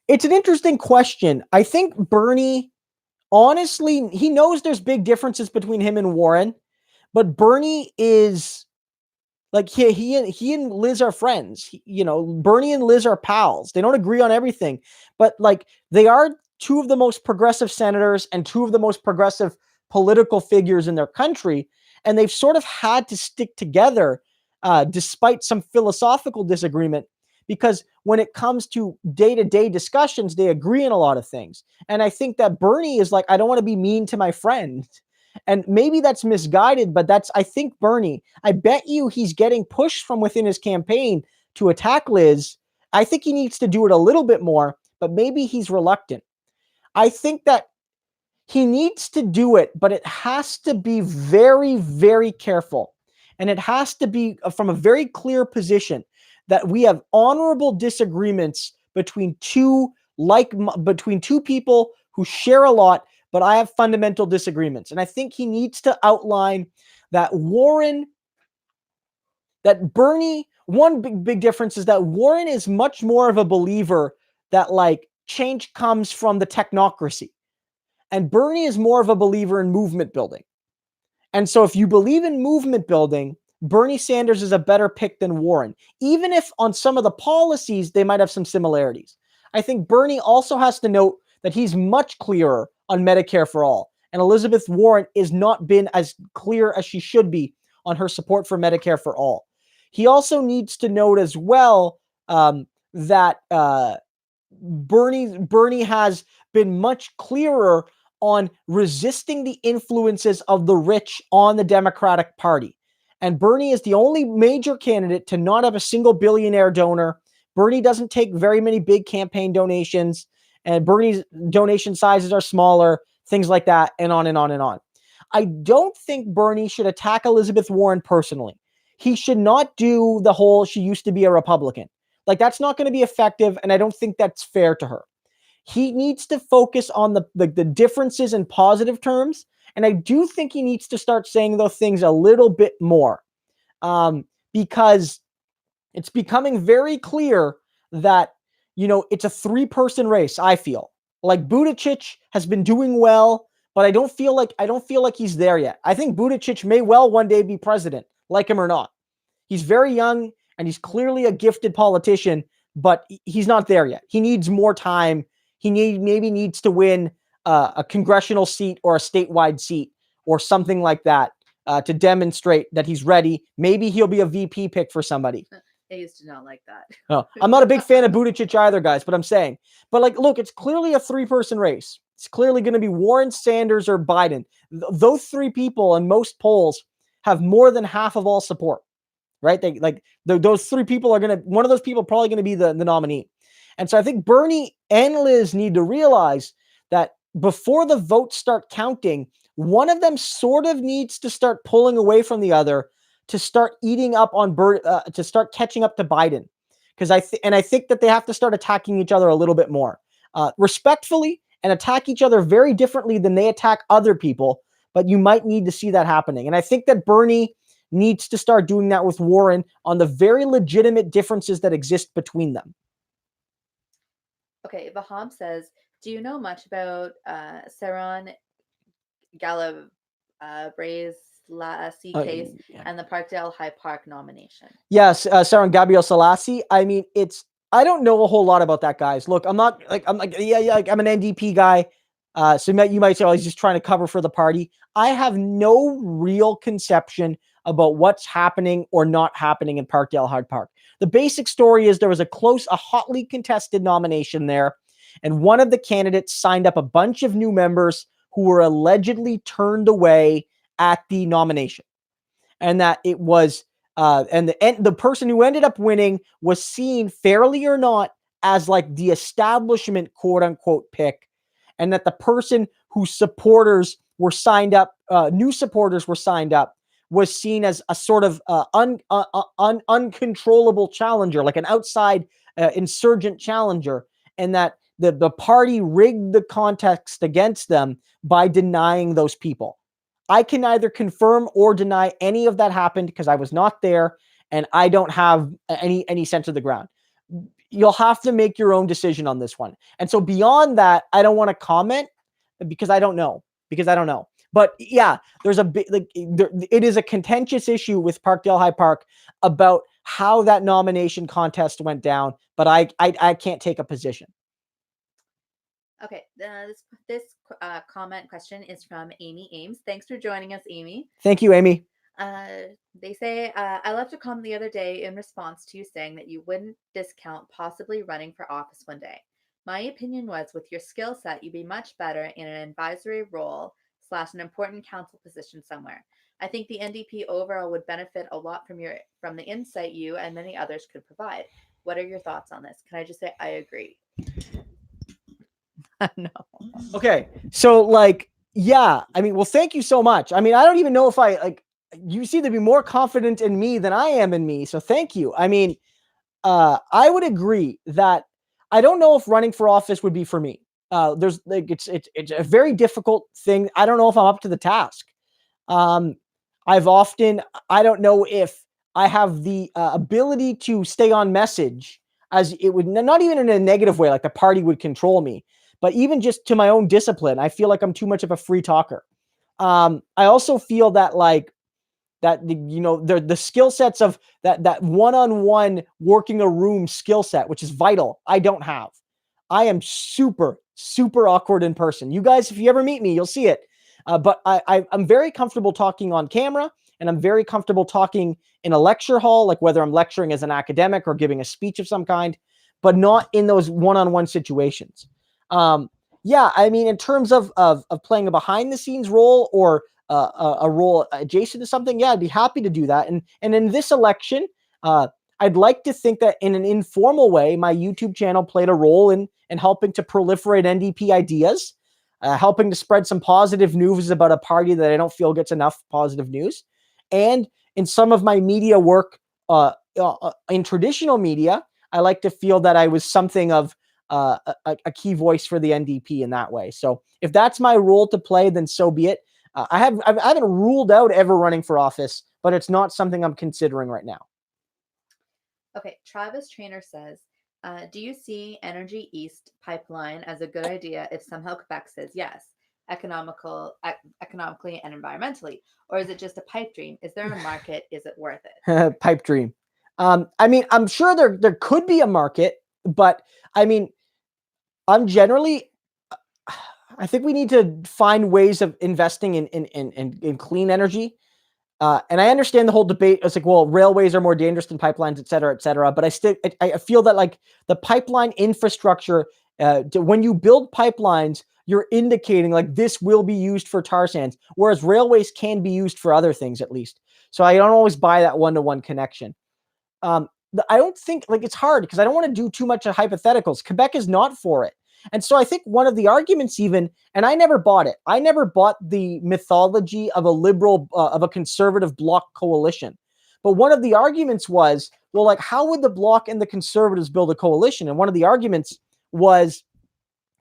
It's an interesting question. I think Bernie, honestly, he knows there's big differences between him and Warren, but Bernie is like, he and Liz are friends. Bernie and Liz are pals. They don't agree on everything, but like, they are 2 of the most progressive senators and 2 of the most progressive political figures in their country. And they've sort of had to stick together despite some philosophical disagreement, because when it comes to day-to-day discussions, they agree in a lot of things. And I think that Bernie is like, I don't want to be mean to my friend. And maybe that's misguided, but I think Bernie, I bet you he's getting pushed from within his campaign to attack Liz. I think he needs to do it a little bit more, but maybe he's reluctant. I think that he needs to do it, but it has to be very, very careful. And it has to be from a very clear position that we have honorable disagreements between two people who share a lot, but I have fundamental disagreements. And I think he needs to outline that Bernie, one big difference is that Warren is much more of a believer that like change comes from the technocracy. And Bernie is more of a believer in movement building. And so if you believe in movement building, Bernie Sanders is a better pick than Warren, even if on some of the policies, they might have some similarities. I think Bernie also has to note that he's much clearer on Medicare for all. And Elizabeth Warren has not been as clear as she should be on her support for Medicare for all. He also needs to note as well that Bernie has been much clearer on resisting the influences of the rich on the Democratic Party. And Bernie is the only major candidate to not have a single billionaire donor. Bernie doesn't take very many big campaign donations, and Bernie's donation sizes are smaller, things like that, and on and on and on. I don't think Bernie should attack Elizabeth Warren personally. He should not do the whole she used to be a Republican. Like, that's not going to be effective, and I don't think that's fair to her. He needs to focus on the differences in positive terms, and I do think he needs to start saying those things a little bit more, because it's becoming very clear that, it's a three-person race. I feel like Buttigieg has been doing well, but I don't feel like he's there yet. I think Buttigieg may well one day be president, like him or not. He's very young and he's clearly a gifted politician, but he's not there yet. He needs more time. He maybe needs to win a congressional seat or a statewide seat or something like that to demonstrate that he's ready. Maybe he'll be a VP pick for somebody. I used to not like that. No, I'm not a big fan of Buttigieg either, guys, but I'm saying. But look, it's clearly a three-person race. It's clearly going to be Warren, Sanders, or Biden. Those three people in most polls have more than half of all support, right? Those three people are going to, one of those people probably going to be the nominee. And so I think Bernie and Liz need to realize that before the votes start counting, one of them sort of needs to start pulling away from the other to start eating up on to start catching up to Biden. Because I think that they have to start attacking each other a little bit more respectfully, and attack each other very differently than they attack other people. But you might need to see that happening. And I think that Bernie needs to start doing that with Warren on the very legitimate differences that exist between them. Okay, Baham says, do you know much about Saron Galbraith's case and the Parkdale High Park nomination? Yes, Saron Gabriel Selassie. I mean, I don't know a whole lot about that, guys. Look, I'm an NDP guy. So you might say, oh, he's just trying to cover for the party. I have no real conception about what's happening or not happening in Parkdale High Park. The basic story is there was a hotly contested nomination there, and one of the candidates signed up a bunch of new members who were allegedly turned away at the nomination, and that it was and the person who ended up winning was seen, fairly or not, as like the establishment quote unquote pick, and that the person whose supporters were signed up, new supporters were signed up, was seen as a sort of uncontrollable challenger, like an outside insurgent challenger, and that the party rigged the contest against them by denying those people. I can neither confirm or deny any of that happened because I was not there and I don't have any sense of the ground. You'll have to make your own decision on this one. And so beyond that, I don't want to comment because I don't know. But yeah, there's it is a contentious issue with Parkdale High Park about how that nomination contest went down, but I can't take a position. Okay, this comment question is from Amy Ames. Thanks for joining us, Amy. Thank you, Amy. They say, I left a comment the other day in response to you saying that you wouldn't discount possibly running for office one day. My opinion was, with your skill set, you'd be much better in an advisory role / an important council position somewhere. I think the NDP overall would benefit a lot from the insight you and many others could provide. What are your thoughts on this? Can I just say I agree? No. Okay. So yeah, I mean, well, thank you so much. I mean, I don't even know if you seem to be more confident in me than I am in me. So thank you. I mean, I would agree that I don't know if running for office would be for me. There's it's a very difficult thing. I don't know if I'm up to the task. I don't know if I have the ability to stay on message, as it would, not even in a negative way, like the party would control me, but even just to my own discipline. I feel like I'm too much of a free talker. I also feel that the skill sets of that one-on-one working a room skill set, which is vital, I don't have. I am super super awkward in person. You guys, if you ever meet me, you'll see it. But I'm very comfortable talking on camera, and I'm very comfortable talking in a lecture hall, like whether I'm lecturing as an academic or giving a speech of some kind, but not in those one-on-one situations. Yeah, I mean, in terms of playing a behind-the-scenes role or a role adjacent to something, yeah, I'd be happy to do that. And in this election, I'd like to think that in an informal way, my YouTube channel played a role in helping to proliferate NDP ideas, helping to spread some positive news about a party that I don't feel gets enough positive news. And in some of my media work in traditional media, I like to feel that I was something of a key voice for the NDP in that way. So if that's my role to play, then so be it. I haven't ruled out ever running for office, but it's not something I'm considering right now. Okay, Travis Trainer says, do you see Energy East pipeline as a good idea if somehow Quebec says yes, economically and environmentally? Or is it just a pipe dream? Is there a market? Is it worth it? Pipe dream. I mean, I'm sure there could be a market, but I mean, I think we need to find ways of investing in clean energy. And I understand the whole debate. It's like, well, railways are more dangerous than pipelines, et cetera, et cetera. But I feel that like the pipeline infrastructure, when you build pipelines, you're indicating like this will be used for tar sands, whereas railways can be used for other things at least. So I don't always buy that one-to-one connection. I don't think like it's hard because I don't want to do too much of hypotheticals. Quebec is not for it. And so I think one of the arguments even, and I never bought it. I never bought the mythology of a liberal, of a conservative bloc coalition. But one of the arguments was, well, like how would the bloc and the conservatives build a coalition? And one of the arguments was,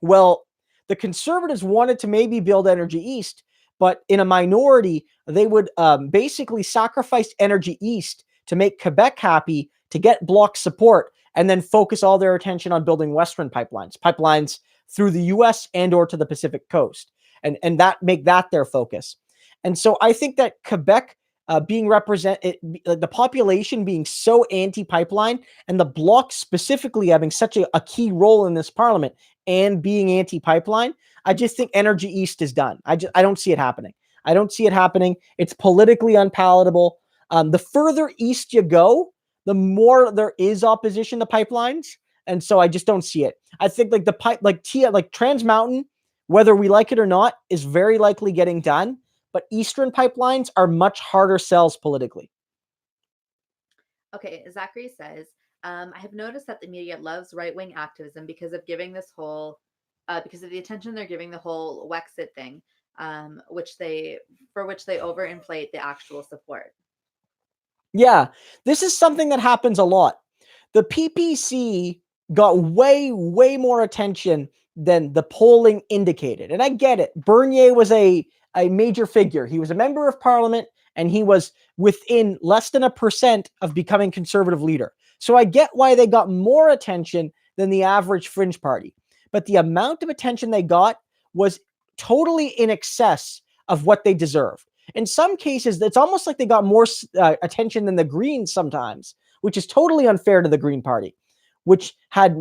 well, the conservatives wanted to maybe build Energy East, but in a minority, they would basically sacrifice Energy East to make Quebec happy, to get bloc support, and then focus all their attention on building Western pipelines through the US and or to the Pacific coast, and that make that their focus. And so I think that Quebec being represented, the population being so anti-pipeline, and the bloc specifically having such a key role in this parliament and being anti-pipeline, I just think Energy East is done. I don't see it happening. I don't see it happening. It's politically unpalatable. The further east you go, the more there is opposition to pipelines, and so I just don't see it. I think like like Trans Mountain, whether we like it or not, is very likely getting done. But Eastern pipelines are much harder sells politically. Okay, Zachary says, I have noticed that the media loves right-wing activism because of giving this whole, because of the attention they're giving the whole Wexit thing, which they overinflate the actual support. Yeah, this is something that happens a lot. The PPC got way more attention than the polling indicated. And I get it. Bernier was a major figure. He was a member of parliament, and he was within less than 1% of becoming conservative leader. So I get why they got more attention than the average fringe party. But the amount of attention they got was totally in excess of what they deserved. In some cases, it's almost like they got more attention than the Greens sometimes, which is totally unfair to the Green Party, which had,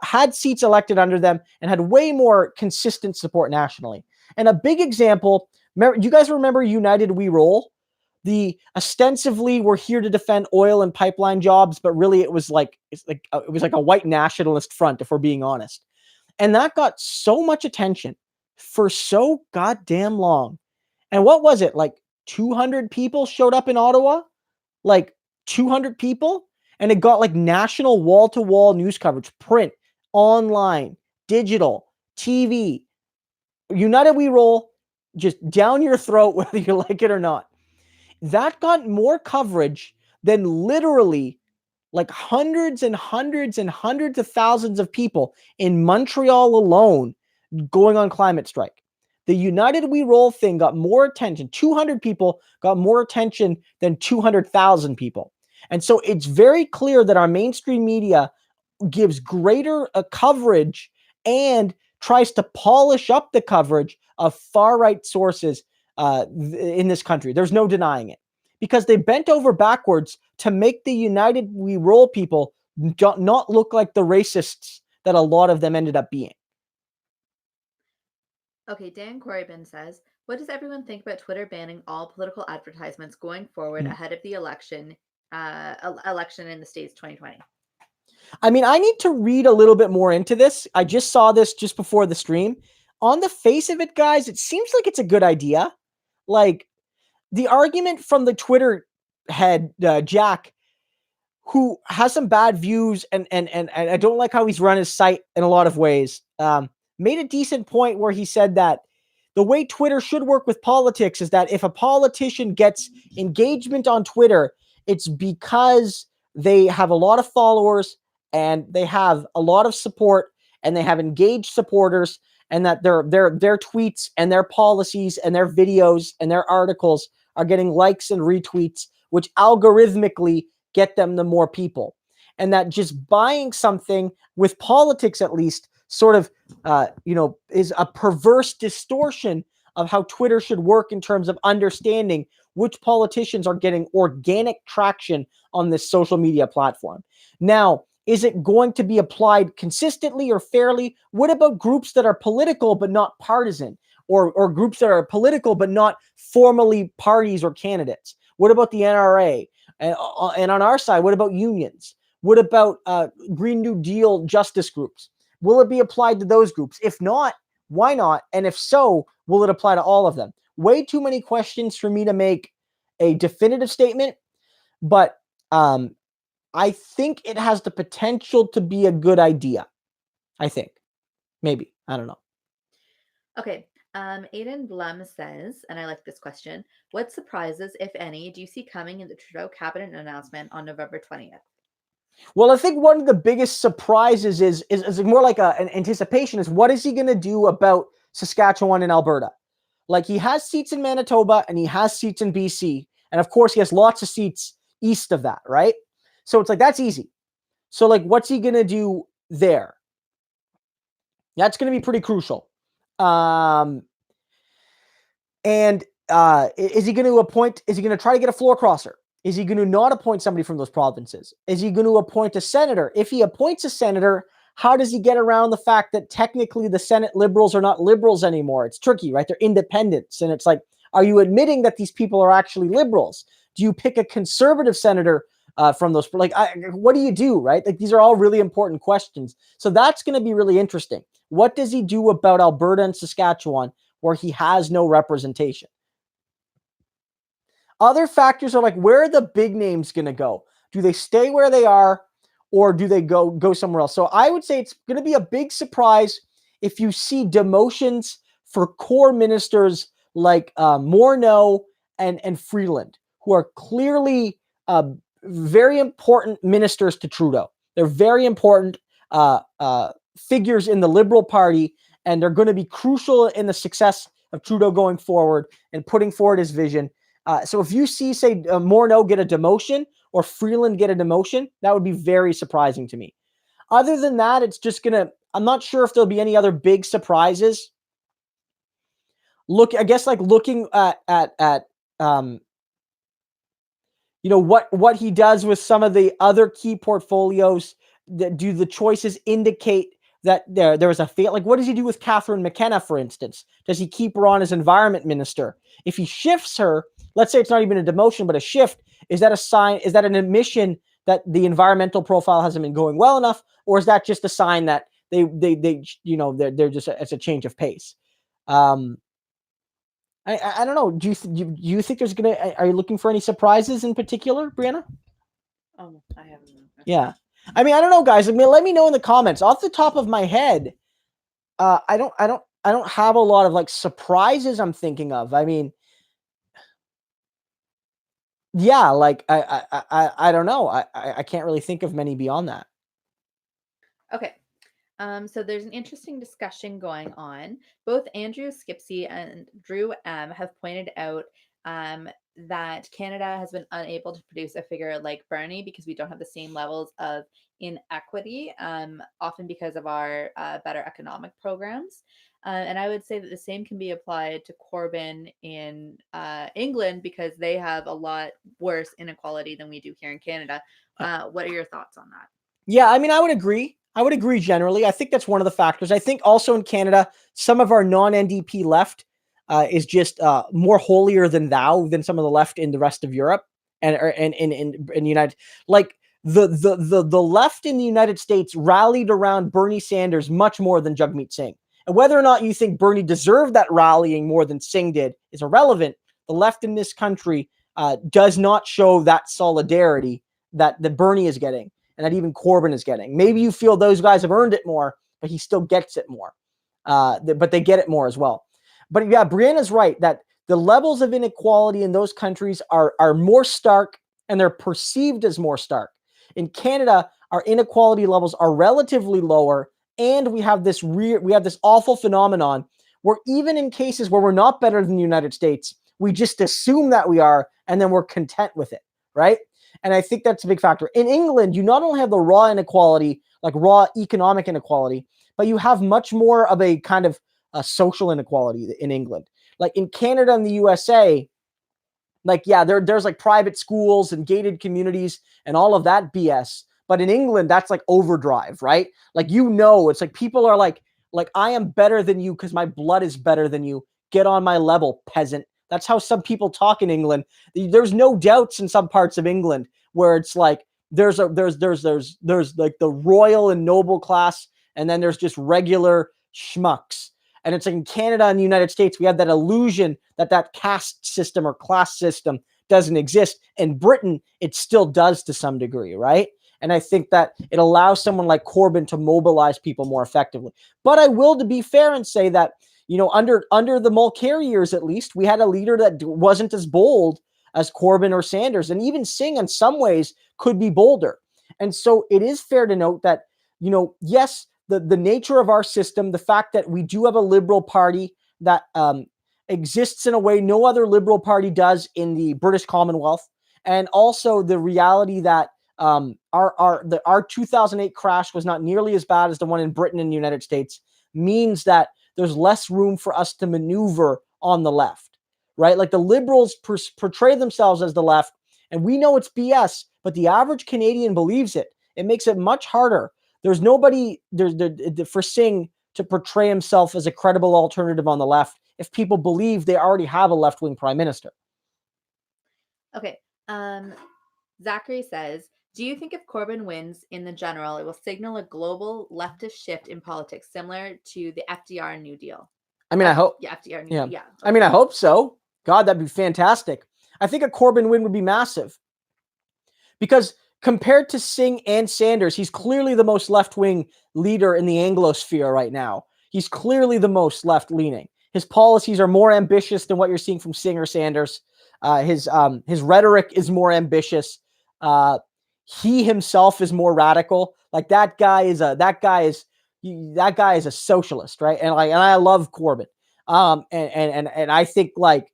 had seats elected under them and had way more consistent support nationally. And a big example, you guys remember United We Roll? The ostensibly we're here to defend oil and pipeline jobs, but really it was like a white nationalist front, if we're being honest. And that got so much attention for so goddamn long. And what was it? Like 200 people showed up in Ottawa? Like 200 people? And it got like national wall-to-wall news coverage, print, online, digital, TV. United We Roll, just down your throat, whether you like it or not. That got more coverage than literally like hundreds and hundreds and hundreds of thousands of people in Montreal alone going on climate strike. The United We Roll thing got more attention. 200 people got more attention than 200,000 people. And so it's very clear that our mainstream media gives greater coverage and tries to polish up the coverage of far-right sources in this country. There's no denying it. Because they bent over backwards to make the United We Roll people not look like the racists that a lot of them ended up being. Okay, Dan Corbyn says, what does everyone think about Twitter banning all political advertisements going forward Mm. ahead of the election in the States 2020? I mean, I need to read a little bit more into this. I just saw this just before the stream. On the face of it, guys, it seems like it's a good idea. Like, the argument from the Twitter head, Jack, who has some bad views, and I don't like how he's run his site in a lot of ways, made a decent point where he said that the way Twitter should work with politics is that if a politician gets engagement on Twitter, it's because they have a lot of followers and they have a lot of support and they have engaged supporters, and that their tweets and their policies and their videos and their articles are getting likes and retweets, which algorithmically get them the more people. And that just buying something with politics, at least, sort of, is a perverse distortion of how Twitter should work in terms of understanding which politicians are getting organic traction on this social media platform. Now, is it going to be applied consistently or fairly? What about groups that are political but not partisan, or groups that are political but not formally parties or candidates? What about the NRA? And on our side, what about unions? What about Green New Deal justice groups? Will it be applied to those groups? If not, why not? And if so, will it apply to all of them? Way too many questions for me to make a definitive statement, but I think it has the potential to be a good idea. I think. Maybe. I don't know. Okay. Aiden Blum says, and I like this question, what surprises, if any, do you see coming in the Trudeau cabinet announcement on November 20th? Well, I think one of the biggest surprises is more like an anticipation is, what is he going to do about Saskatchewan and Alberta? Like, he has seats in Manitoba and he has seats in BC. And of course, he has lots of seats east of that, right? So it's like, that's easy. So, like, what's he going to do there? That's going to be pretty crucial. And is he going to try to get a floor crosser? Is he going to not appoint somebody from those provinces? Is he going to appoint a senator? If he appoints a senator, how does he get around the fact that technically the Senate liberals are not liberals anymore? It's tricky, right? They're independents. And it's like, are you admitting that these people are actually liberals? Do you pick a conservative senator from those? Like, what do you do, right? Like, these are all really important questions. So that's going to be really interesting. What does he do about Alberta and Saskatchewan, where he has no representation? Other factors are like, where are the big names going to go? Do they stay where they are, or do they go somewhere else? So I would say it's going to be a big surprise if you see demotions for core ministers like Morneau and Freeland, who are clearly very important ministers to Trudeau. They're very important figures in the Liberal Party, and they're going to be crucial in the success of Trudeau going forward and putting forward his vision. So if you see, say, Morneau get a demotion or Freeland get a demotion, that would be very surprising to me. Other than that, it's just I'm not sure if there'll be any other big surprises. Looking at what he does with some of the other key portfolios. Do the choices indicate that there was a fail? Like, what does he do with Catherine McKenna, for instance? Does he keep her on as environment minister? If he shifts her, let's say it's not even a demotion, but a shift, is that a sign? Is that an admission that the environmental profile hasn't been going well enough, or is that just a sign that they're just it's a change of pace? I don't know. Do you think there's are you looking for any surprises in particular, Brianna? Oh, I haven't. Yeah. I mean, I don't know, guys. I mean, let me know in the comments. Off the top of my head, I don't have a lot of like surprises I'm thinking of. I mean, yeah, like I don't know. I can't really think of many beyond that. Okay. So there's an interesting discussion going on. Both Andrew Skipsey and Drew M have pointed out that Canada has been unable to produce a figure like Bernie because we don't have the same levels of inequity, often because of our better economic programs. And I would say that the same can be applied to Corbyn in England because they have a lot worse inequality than we do here in Canada. What are your thoughts on that? Yeah, I mean, I would agree. I would agree generally. I think that's one of the factors. I think also in Canada, some of our non-NDP left is just more holier than thou than some of the left in the rest of Europe and in the United, like the left in the United States rallied around Bernie Sanders much more than Jagmeet Singh. And whether or not you think Bernie deserved that rallying more than Singh did is irrelevant. The left in this country does not show that solidarity that Bernie is getting and that even Corbyn is getting. Maybe you feel those guys have earned it more, but he still gets it more. But they get it more as well. But yeah, Brianna's right that the levels of inequality in those countries are more stark and they're perceived as more stark. In Canada, our inequality levels are relatively lower, and we have this awful phenomenon where even in cases where we're not better than the United States, we just assume that we are, and then we're content with it, right? And I think that's a big factor. In England, you not only have the raw inequality, like raw economic inequality, but you have much more of a kind of social inequality in England. Like in Canada and the USA, like, yeah, there's like private schools and gated communities and all of that BS. But in England, that's like overdrive, right? Like, it's like people are like I am better than you because my blood is better than you. Get on my level, peasant. That's how some people talk in England. There's no doubts in some parts of England where it's like there's like the royal and noble class, and then there's just regular schmucks. And it's like in Canada and the United States, we have that illusion that caste system or class system doesn't exist. In Britain, it still does to some degree, right? And I think that it allows someone like Corbyn to mobilize people more effectively. But I will, to be fair, and say that, under the Mulcair years, at least, we had a leader that wasn't as bold as Corbyn or Sanders. And even Singh, in some ways, could be bolder. And so it is fair to note that, yes, the nature of our system, the fact that we do have a Liberal Party that exists in a way no other Liberal Party does in the British Commonwealth, and also the reality that our 2008 crash was not nearly as bad as the one in Britain and the United States, means that there's less room for us to maneuver on the left, right? Like the Liberals portray themselves as the left, and we know it's BS, but the average Canadian believes it. It makes it much harder. There's nobody for Singh to portray himself as a credible alternative on the left if people believe they already have a left-wing prime minister. Okay. Zachary says, do you think if Corbyn wins in the general, it will signal a global leftist shift in politics similar to the FDR New Deal? I mean, I hope. Yeah, FDR New Deal. Yeah. Okay. I mean, I hope so. God, that'd be fantastic. I think a Corbyn win would be massive. Because compared to Singh and Sanders, he's clearly the most left-wing leader in the Anglosphere right now. He's clearly the most left-leaning. His policies are more ambitious than what you're seeing from Singh or Sanders. His rhetoric is more ambitious. He himself is more radical. Like that guy is a socialist, right? And I love Corbyn. And I think like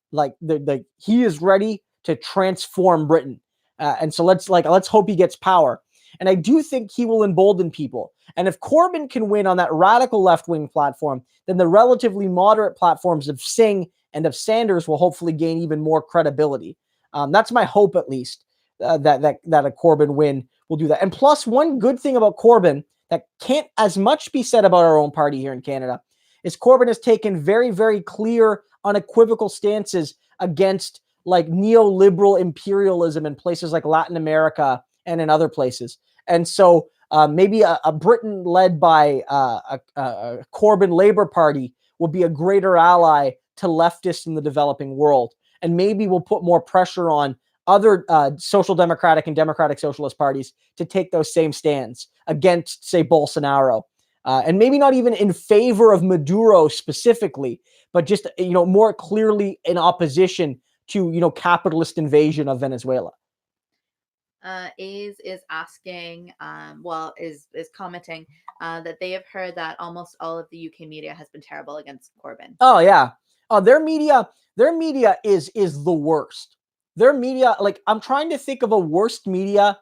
he is ready to transform Britain. And so let's hope he gets power. And I do think he will embolden people. And if Corbyn can win on that radical left-wing platform, then the relatively moderate platforms of Singh and of Sanders will hopefully gain even more credibility. That's my hope, at least, that a Corbyn win will do that. And plus, one good thing about Corbyn that can't as much be said about our own party here in Canada is Corbyn has taken very, very clear, unequivocal stances against like neoliberal imperialism in places like Latin America and in other places. And so maybe a Britain led by a Corbyn Labour Party will be a greater ally to leftists in the developing world. And maybe we'll put more pressure on other social democratic and democratic socialist parties to take those same stands against, say, Bolsonaro. And maybe not even in favor of Maduro specifically, but just, more clearly in opposition to, capitalist invasion of Venezuela. A's is asking, is commenting that they have heard that almost all of the UK media has been terrible against Corbyn. Oh yeah. Their media is the worst. Their media, like, I'm trying to think of a worst media,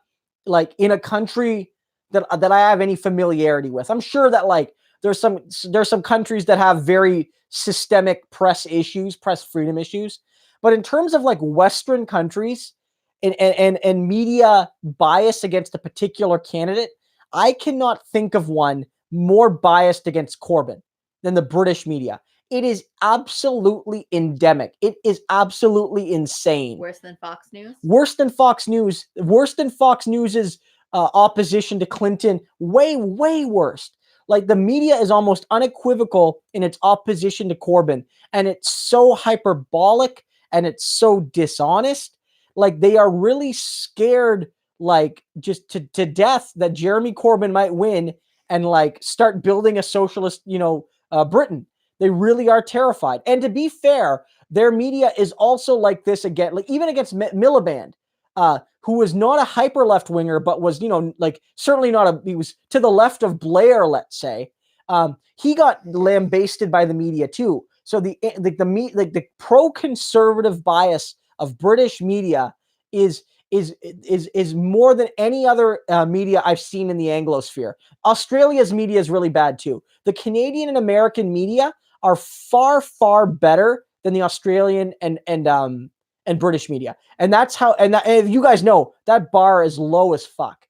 like, in a country that I have any familiarity with. I'm sure that like there's some countries that have very systemic press freedom issues. But in terms of like Western countries and media bias against a particular candidate, I cannot think of one more biased against Corbyn than the British media. It is absolutely endemic. It is absolutely insane. Worse than Fox News? Worse than Fox News. Worse than Fox News's opposition to Clinton. Way, way worse. Like, the media is almost unequivocal in its opposition to Corbyn, and it's so hyperbolic and it's so dishonest. Like, they are really scared, like, just to death that Jeremy Corbyn might win and like start building a socialist, Britain. They really are terrified. And to be fair, their media is also like this again, like even against Miliband, who was not a hyper left winger, but was, like certainly not he was to the left of Blair, let's say. He got lambasted by the media too. So the pro-conservative bias of British media is more than any other media I've seen in the Anglosphere. Australia's media is really bad too. The Canadian and American media are far, far better than the Australian and British media. And that's how, and you guys know, that bar is low as fuck.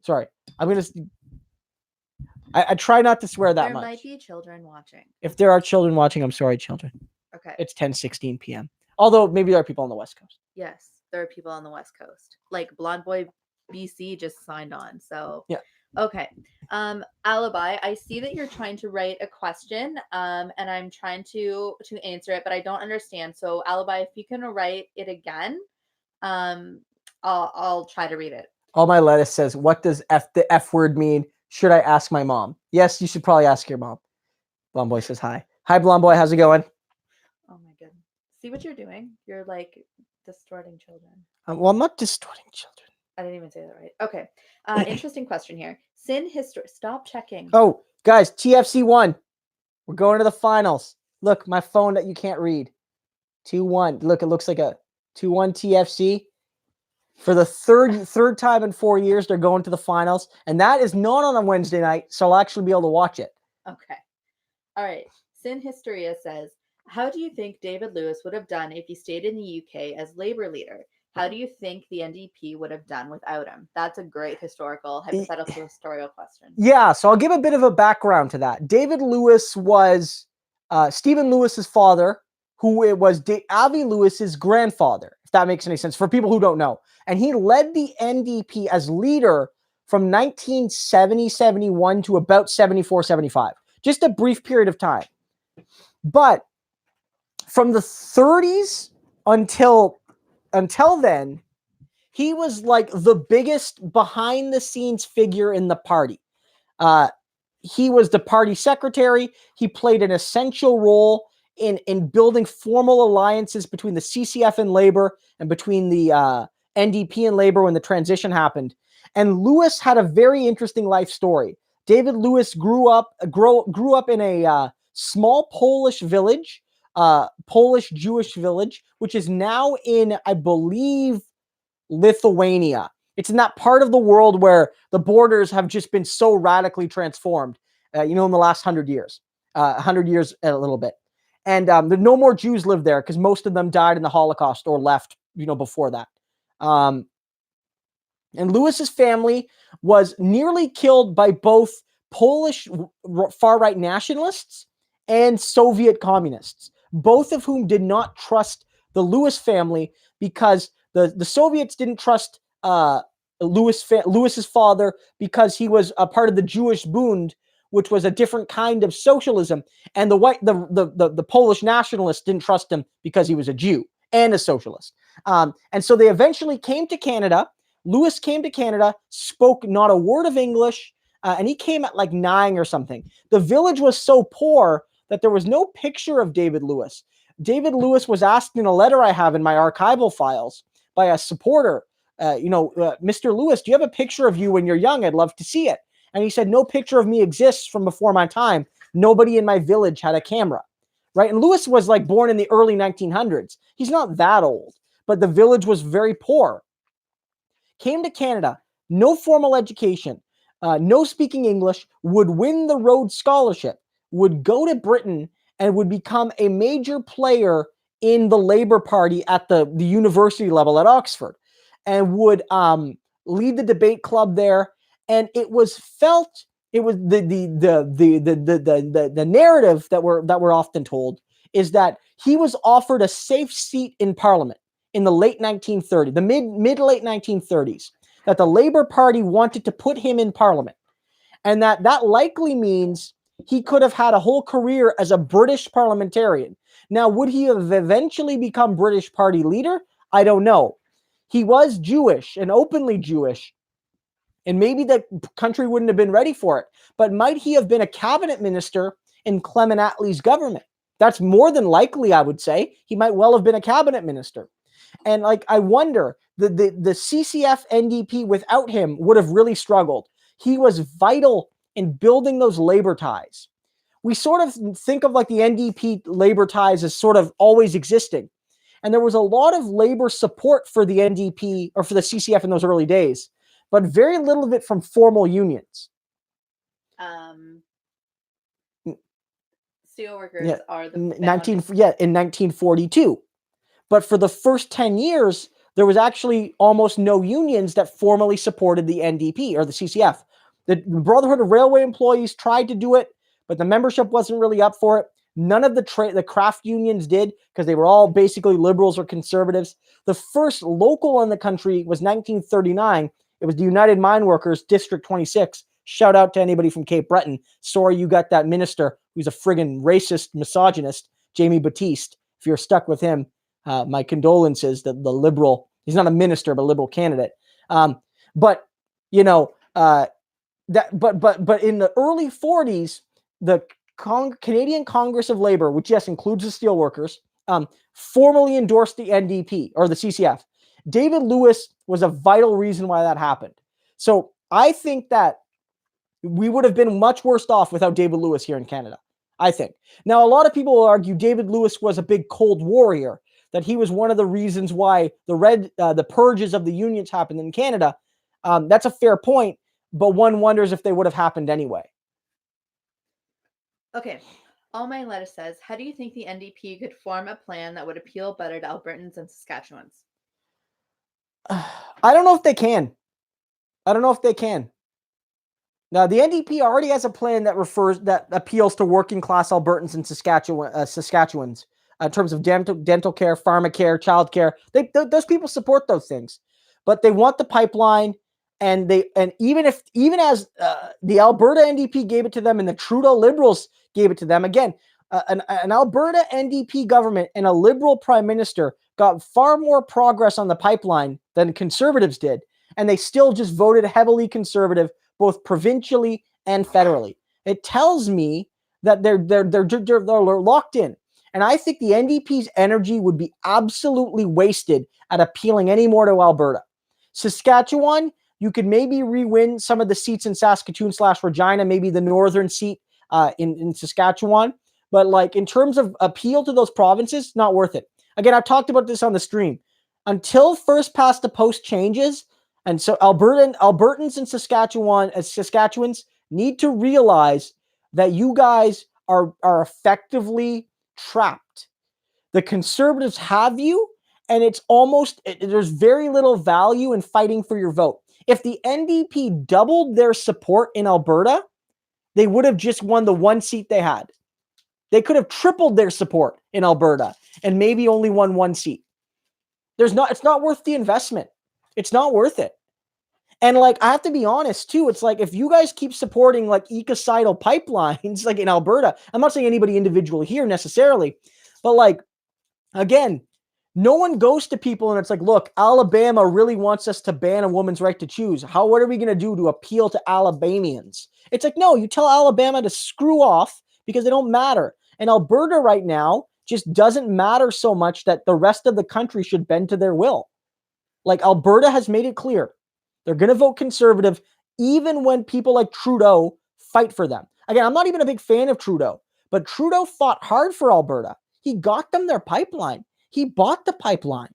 Sorry. I try not to swear that much. There might be children watching. If there are children watching, I'm sorry, children. Okay. It's 10:16 p.m. Although maybe there are people on the West Coast. Yes, there are people on the West Coast. Like Blonde Boy BC just signed on. So yeah. Okay. Alibi, I see that you're trying to write a question, and I'm trying to answer it, but I don't understand. So Alibi, if you can write it again, I'll try to read it. All my lettuce says, what does the F word mean? Should I ask my mom? Yes, you should probably ask your mom. Blonde Boy says hi. Hi, Blonde Boy. How's it going? Oh my goodness. See what you're doing? You're like distorting children. Well, I'm not distorting children. I didn't even say that right. Okay. Interesting question here. Sin history. Stop checking. Oh, guys, TFC won. We're going to the finals. Look, my phone that you can't read. 2-1. Look, it looks like a 2-1 TFC. For the third time in 4 years, they're going to the finals. And that is not on a Wednesday night, so I'll actually be able to watch it. Okay. All right. Sin Hysteria says, how do you think David Lewis would have done if he stayed in the UK as Labour leader? How do you think the NDP would have done without him? That's a great hypothetical question. Yeah, so I'll give a bit of a background to that. David Lewis was Stephen Lewis's father, who it was Avi Lewis's grandfather, if that makes any sense, for people who don't know. And he led the NDP as leader from 1970-71 to about 74-75. Just a brief period of time. But from the 30s until then, he was like the biggest behind-the-scenes figure in the party. He was the party secretary. He played an essential role in building formal alliances between the CCF and Labour and between the NDP and Labour when the transition happened. And Lewis had a very interesting life story. David Lewis grew up in a small Polish village, Polish Jewish village, which is now in, I believe, Lithuania. It's in that part of the world where the borders have just been so radically transformed, in the last 100 years, 100 years and a little bit. And no more Jews live there because most of them died in the Holocaust or left, before that. And Lewis's family was nearly killed by both Polish far-right nationalists and Soviet communists, both of whom did not trust the Lewis family because the Soviets didn't trust Lewis's father because he was a part of the Jewish Bund, which was a different kind of socialism, and the Polish nationalists didn't trust him because he was a Jew and a socialist. And so they eventually came to Canada. Lewis came to Canada, spoke not a word of English, and he came at like 9 or something. The village was so poor that there was no picture of David Lewis. David Lewis was asked in a letter I have in my archival files by a supporter, Mr. Lewis, do you have a picture of you when you're young? I'd love to see it. And he said, no picture of me exists from before my time. Nobody in my village had a camera, right? And Lewis was like born in the early 1900s. He's not that old, but the village was very poor. Came to Canada, no formal education, no speaking English, would win the Rhodes Scholarship, would go to Britain, and would become a major player in the Labour Party at the university level at Oxford, and would lead the debate club there. And it was felt, it was the narrative that we're often told is that he was offered a safe seat in Parliament in the late 1930s, the mid late 1930s, that the Labour Party wanted to put him in Parliament, and that likely means he could have had a whole career as a British parliamentarian. Now, would he have eventually become British party leader? I don't know. He was Jewish and openly Jewish, and maybe the country wouldn't have been ready for it. But might he have been a cabinet minister in Clement Attlee's government? That's more than likely, I would say. He might well have been a cabinet minister. And like, I wonder, the CCF NDP without him would have really struggled. He was vital in building those labor ties. We sort of think of like the NDP labor ties as sort of always existing. And there was a lot of labor support for the NDP or for the CCF in those early days, but very little of it from formal unions. Steelworkers are the in 1942. But for the first 10 years, there was actually almost no unions that formally supported the NDP or the CCF. The Brotherhood of Railway Employees tried to do it, but the membership wasn't really up for it. None of the craft unions did, because they were all basically liberals or conservatives. The first local in the country was 1939. It was the United Mine Workers, District 26. Shout out to anybody from Cape Breton. Sorry you got that minister who's a friggin' racist, misogynist, Jamie Batiste. If you're stuck with him, my condolences. The liberal, he's not a minister, but a liberal candidate. But in the early 40s, the Canadian Congress of Labor, which yes includes the steelworkers, formally endorsed the NDP or the CCF. David Lewis was a vital reason why that happened. So I think that we would have been much worse off without David Lewis here in Canada, I think. Now, a lot of people will argue David Lewis was a big Cold Warrior, that he was one of the reasons why the purges of the unions happened in Canada. That's a fair point, but one wonders if they would have happened anyway. Okay. All My Lettuce says, how do you think the NDP could form a plan that would appeal better to Albertans and Saskatchewans? I don't know if they can. Now, the NDP already has a plan that appeals to working class Albertans and Saskatchewans in terms of dental care, pharmacare, child care. Those people support those things, but they want the pipeline, and even as the Alberta NDP gave it to them and the Trudeau Liberals gave it to them, again, an Alberta NDP government and a Liberal prime minister got far more progress on the pipeline than Conservatives did, and they still just voted heavily Conservative, both provincially and federally. It tells me that they're locked in. And I think the NDP's energy would be absolutely wasted at appealing any more to Alberta. Saskatchewan, you could maybe re-win some of the seats in Saskatoon/Regina, maybe the northern seat in Saskatchewan. But like in terms of appeal to those provinces, not worth it. Again, I've talked about this on the stream. Until first past the post changes, and so Albertans and Saskatchewans need to realize that you guys are effectively trapped. The Conservatives have you, and there's very little value in fighting for your vote. If the NDP doubled their support in Alberta, they would have just won the one seat they had. They could have tripled their support in Alberta and maybe only won one seat. It's not worth the investment. It's not worth it. And like, I have to be honest too. It's like, if you guys keep supporting like ecocidal pipelines, like in Alberta, I'm not saying anybody individual here necessarily, but like, again, no one goes to people and it's like, look, Alabama really wants us to ban a woman's right to choose. What are we going to do to appeal to Alabamians? It's like, no, you tell Alabama to screw off because they don't matter. And Alberta right now just doesn't matter so much that the rest of the country should bend to their will. Like, Alberta has made it clear. They're going to vote Conservative even when people like Trudeau fight for them. Again, I'm not even a big fan of Trudeau, but Trudeau fought hard for Alberta. He got them their pipeline. He bought the pipeline.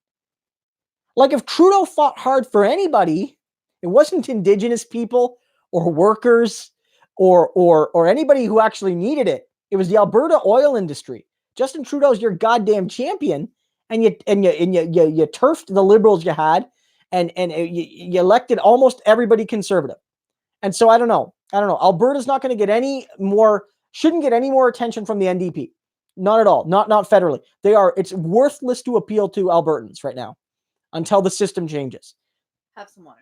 Like, if Trudeau fought hard for anybody, it wasn't Indigenous people or workers or anybody who actually needed it. It was the Alberta oil industry. Justin Trudeau's your goddamn champion, and you turfed the Liberals you had, and you elected almost everybody Conservative. And so I don't know. Alberta's not going to get shouldn't get any more attention from the NDP. Not at all. Not federally. It's worthless to appeal to Albertans right now until the system changes. Have some water.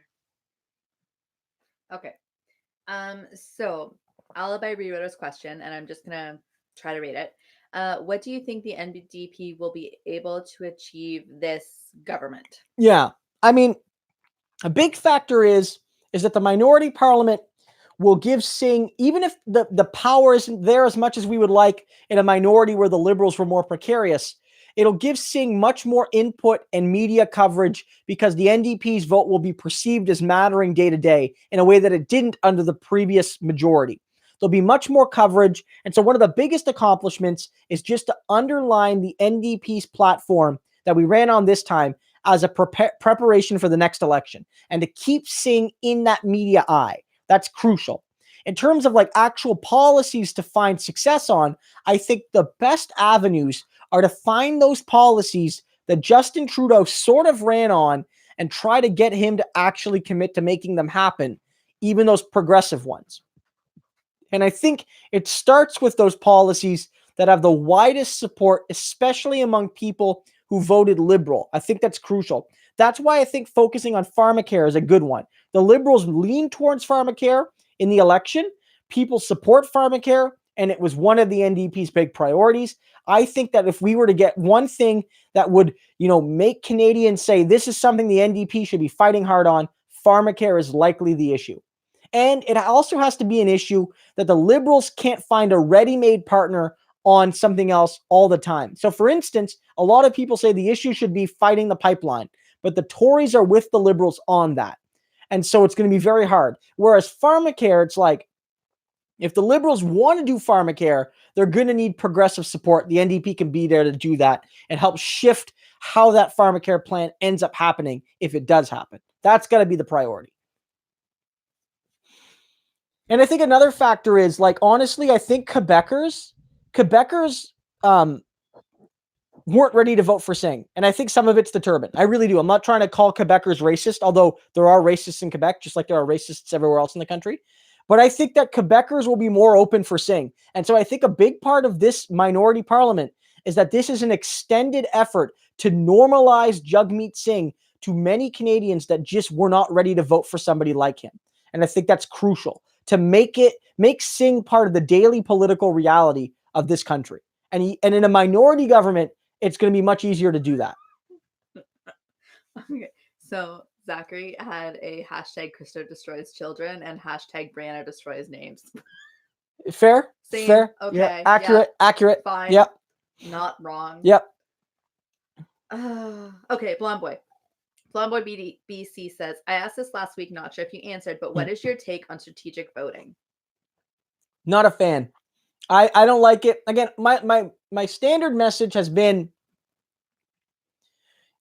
Okay. So Alibi rewrote question, and I'm just gonna try to read it. What do you think the NDP will be able to achieve this government? Yeah. I mean, a big factor is that the minority parliament will give Singh, even if the power isn't there as much as we would like in a minority where the Liberals were more precarious, it'll give Singh much more input and media coverage because the NDP's vote will be perceived as mattering day to day in a way that it didn't under the previous majority. There'll be much more coverage. And so one of the biggest accomplishments is just to underline the NDP's platform that we ran on this time as a preparation for the next election and to keep Singh in that media eye. That's crucial. In terms of like actual policies to find success on, I think the best avenues are to find those policies that Justin Trudeau sort of ran on and try to get him to actually commit to making them happen, even those progressive ones. And I think it starts with those policies that have the widest support, especially among people who voted Liberal. I think that's crucial. That's why I think focusing on pharmacare is a good one. The Liberals lean towards pharmacare in the election. People support pharmacare, and it was one of the NDP's big priorities. I think that if we were to get one thing that would, make Canadians say this is something the NDP should be fighting hard on, pharmacare is likely the issue. And it also has to be an issue that the Liberals can't find a ready-made partner on something else all the time. So, for instance, a lot of people say the issue should be fighting the pipeline, but the Tories are with the Liberals on that. And so it's going to be very hard. Whereas pharmacare, it's like, if the Liberals want to do pharmacare, they're going to need progressive support. The NDP can be there to do that and help shift how that pharmacare plan ends up happening if it does happen. That's got to be the priority. And I think another factor is, like, honestly, I think Quebecers weren't ready to vote for Singh. And I think some of it's the turban. I really do. I'm not trying to call Quebecers racist, although there are racists in Quebec, just like there are racists everywhere else in the country. But I think that Quebecers will be more open for Singh. And so I think a big part of this minority parliament is that this is an extended effort to normalize Jagmeet Singh to many Canadians that just were not ready to vote for somebody like him. And I think that's crucial to make Singh part of the daily political reality of this country. And in a minority government, it's going to be much easier to do that. Okay. So Zachary had a hashtag Christo destroys children and hashtag Brianna destroys names. Fair? Same. Fair? Okay. Yeah. Accurate. Fine. Yep. Not wrong. Yep. Okay, Blonde Boy. Blonde Boy BC says, I asked this last week, not sure if you answered, but what is your take on strategic voting? Not a fan. I don't like it. Again, my standard message has been,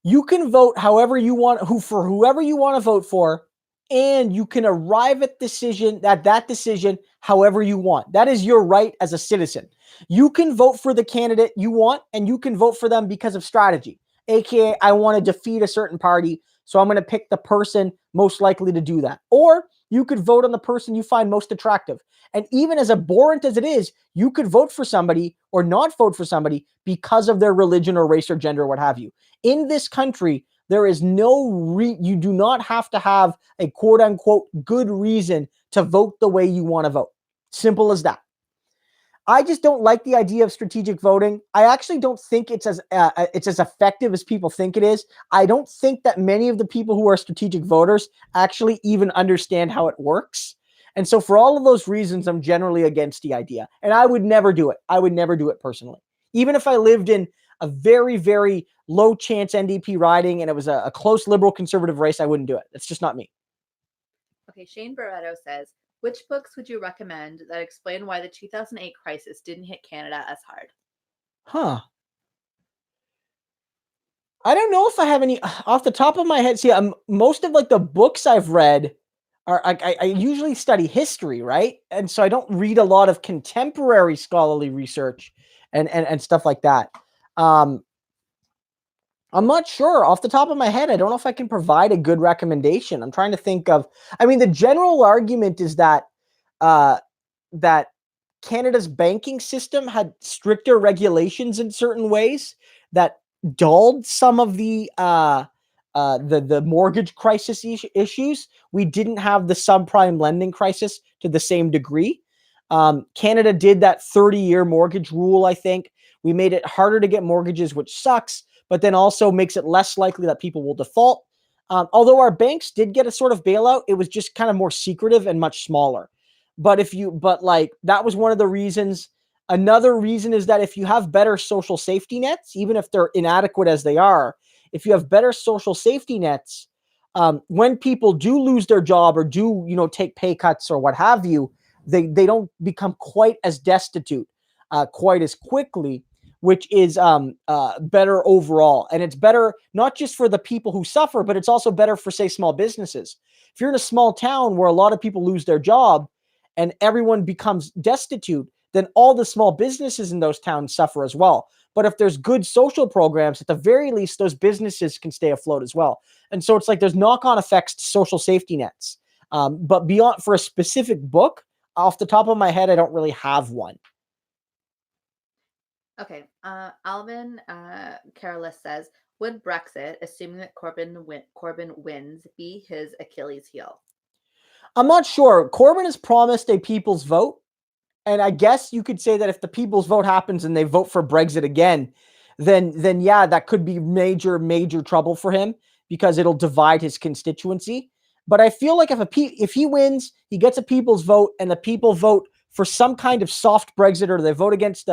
you can vote however you want, for whoever you want to vote for, and you can arrive at that decision however you want. That is your right as a citizen. You can vote for the candidate you want, and you can vote for them because of strategy. AKA, I want to defeat a certain party, so I'm going to pick the person most likely to do that. Or you could vote on the person you find most attractive. And even as abhorrent as it is, you could vote for somebody or not vote for somebody because of their religion or race or gender or what have you. In this country, there is you do not have to have a quote unquote good reason to vote the way you want to vote. Simple as that. I just don't like the idea of strategic voting. I actually don't think it's as effective as people think it is. I don't think that many of the people who are strategic voters actually even understand how it works. And so for all of those reasons, I'm generally against the idea. And I would never do it. I would never do it personally. Even if I lived in a very, very low chance NDP riding and it was a close liberal conservative race, I wouldn't do it. It's just not me. Okay, Shane Barretto says, which books would you recommend that explain why the 2008 crisis didn't hit Canada as hard? I don't know if I have any off the top of my head. See, most of like the books I've read are I usually study history, right? And so I don't read a lot of contemporary scholarly research and stuff like that. I'm not sure off the top of my head. I don't know if I can provide a good recommendation. I'm trying to think of, I mean, the general argument is that that Canada's banking system had stricter regulations in certain ways that dulled some of the mortgage crisis issues. We didn't have the subprime lending crisis to the same degree. Canada did that 30-year mortgage rule, I think. We made it harder to get mortgages, which sucks, but then also makes it less likely that people will default. Although our banks did get a sort of bailout, it was just kind of more secretive and much smaller. But that was one of the reasons. Another reason is that if you have better social safety nets, even if they're inadequate as they are, if you have better social safety nets, when people do lose their job or do, take pay cuts or what have you, they don't become quite as destitute quite as quickly, which is better overall. And it's better not just for the people who suffer, but it's also better for, say, small businesses. If you're in a small town where a lot of people lose their job and everyone becomes destitute, then all the small businesses in those towns suffer as well. But if there's good social programs, at the very least, those businesses can stay afloat as well. And so it's like there's knock-on effects to social safety nets. But beyond, for a specific book, off the top of my head, I don't really have one. Okay. Alvin Carolus says, would Brexit, assuming that Corbyn wins, be his Achilles heel? I'm not sure. Corbyn has promised a people's vote. And I guess you could say that if the people's vote happens and they vote for Brexit again, then yeah, that could be major, major trouble for him because it'll divide his constituency. But I feel like if he wins, he gets a people's vote and the people vote for some kind of soft Brexit or they vote against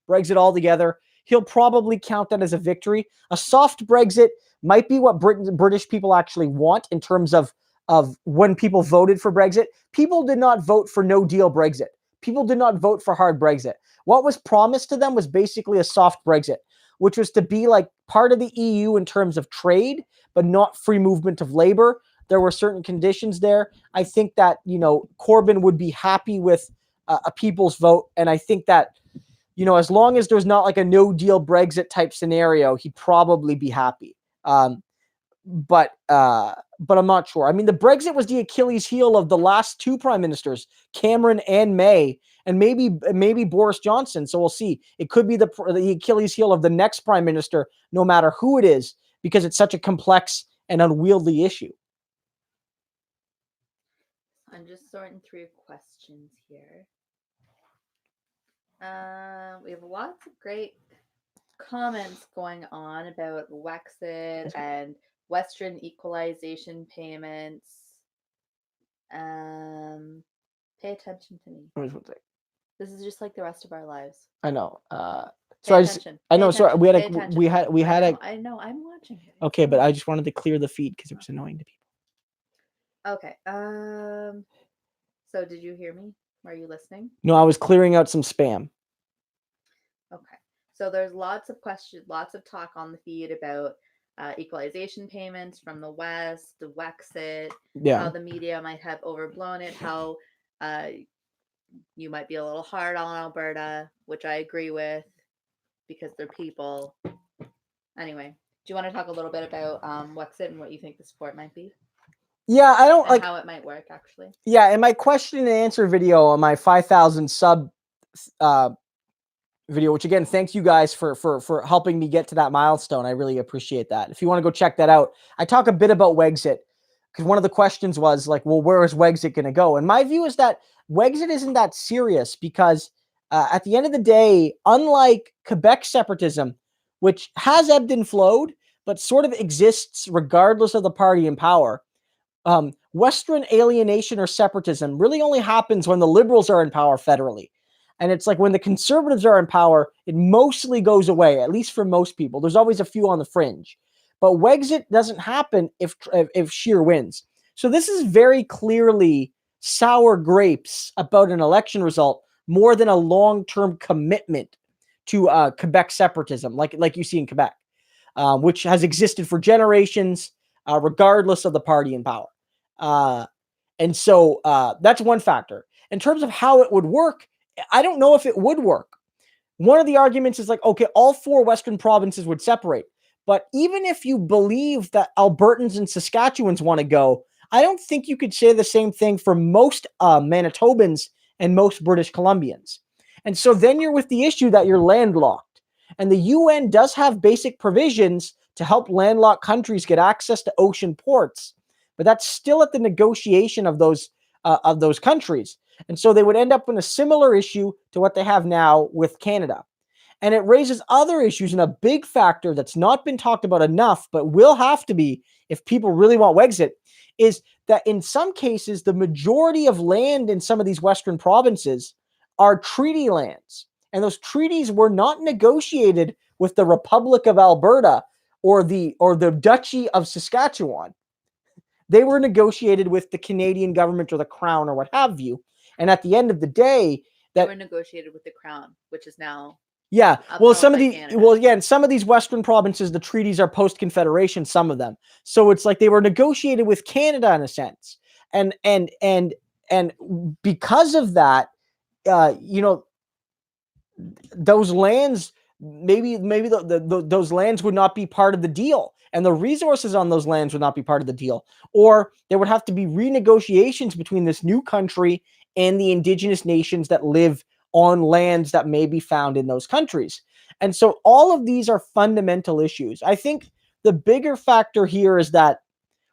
Brexit altogether, he'll probably count that as a victory. A soft Brexit might be what British people actually want in terms of when people voted for Brexit. People did not vote for no deal Brexit. People did not vote for hard Brexit. What was promised to them was basically a soft Brexit, which was to be like part of the EU in terms of trade, but not free movement of labor. There were certain conditions there. I think that, Corbyn would be happy with a people's vote. And I think that, as long as there's not like a no deal Brexit type scenario, he'd probably be happy. But I'm not sure. I mean, the Brexit was the Achilles heel of the last two prime ministers, Cameron and May, and maybe Boris Johnson. So we'll see. It could be the Achilles heel of the next prime minister, no matter who it is, because it's such a complex and unwieldy issue. I'm just sorting through questions here. We have lots of great comments going on about Wexit and Western equalization payments. Pay attention to me. This is just like the rest of our lives. I know. I know. Sorry, we had a. I know. I'm watching it. Okay, but I just wanted to clear the feed because it was annoying to people. Okay. So did you hear me? Were you listening? No, I was clearing out some spam. Okay. So there's lots of questions, lots of talk on the feed about equalization payments from the West, the Wexit, how the media might have overblown it, how you might be a little hard on Alberta, which I agree with because they're people. Anyway, do you want to talk a little bit about Wexit and what you think the support might be? Yeah, I don't like how it might work actually. Yeah, in my question and answer video on my 5,000 sub video, which again, thanks you guys for helping me get to that milestone. I really appreciate that. If you want to go check that out, I talk a bit about Wexit because one of the questions was like, well, where is Wexit going to go? And my view is that Wexit isn't that serious because at the end of the day, unlike Quebec separatism, which has ebbed and flowed, but sort of exists regardless of the party in power, Western alienation or separatism really only happens when the Liberals are in power federally. And it's like when the Conservatives are in power, it mostly goes away, at least for most people. There's always a few on the fringe. But Wexit doesn't happen if Scheer wins. So this is very clearly sour grapes about an election result more than a long-term commitment to Quebec separatism, like you see in Quebec, which has existed for generations, regardless of the party in power. And so that's one factor. In terms of how it would work, I don't know if it would work. One of the arguments is like, okay, all four Western provinces would separate. But even if you believe that Albertans and Saskatchewans want to go, I don't think you could say the same thing for most Manitobans and most British Columbians. And so then you're with the issue that you're landlocked. And the UN does have basic provisions to help landlocked countries get access to ocean ports, but that's still at the negotiation of those countries. And so they would end up in a similar issue to what they have now with Canada. And it raises other issues, and a big factor that's not been talked about enough, but will have to be if people really want Wexit, is that in some cases, the majority of land in some of these Western provinces are treaty lands. And those treaties were not negotiated with the Republic of Alberta or the Duchy of Saskatchewan. They were negotiated with the Canadian government or the Crown or what have you. And at the end of the day, they were negotiated with the Crown, which is now well, some of in some of these Western provinces, the treaties are post-Confederation, some of them. So it's like they were negotiated with Canada in a sense. And because of that, those lands, maybe those lands would not be part of the deal, and the resources on those lands would not be part of the deal, or there would have to be renegotiations between this new country and the indigenous nations that live on lands that may be found in those countries. And so all of these are fundamental issues. I think the bigger factor here is that,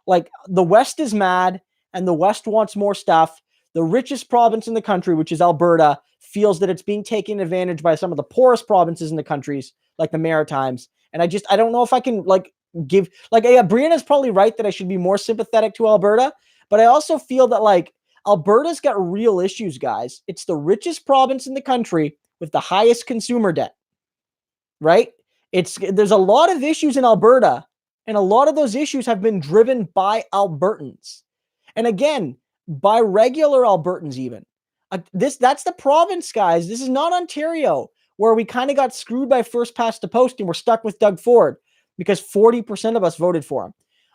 like, the West is mad and the West wants more stuff. The richest province in the country, which is Alberta, feels that it's being taken advantage by some of the poorest provinces in the countries, like the Maritimes. And I don't know if I can Brianna's probably right that I should be more sympathetic to Alberta, but I also feel that Alberta's got real issues, guys. It's the richest province in the country with the highest consumer debt, right? There's a lot of issues in Alberta, and a lot of those issues have been driven by Albertans. And again, by regular Albertans even. That's the province, guys. This is not Ontario, where we kind of got screwed by first past the post and we're stuck with Doug Ford because 40% of us voted for him.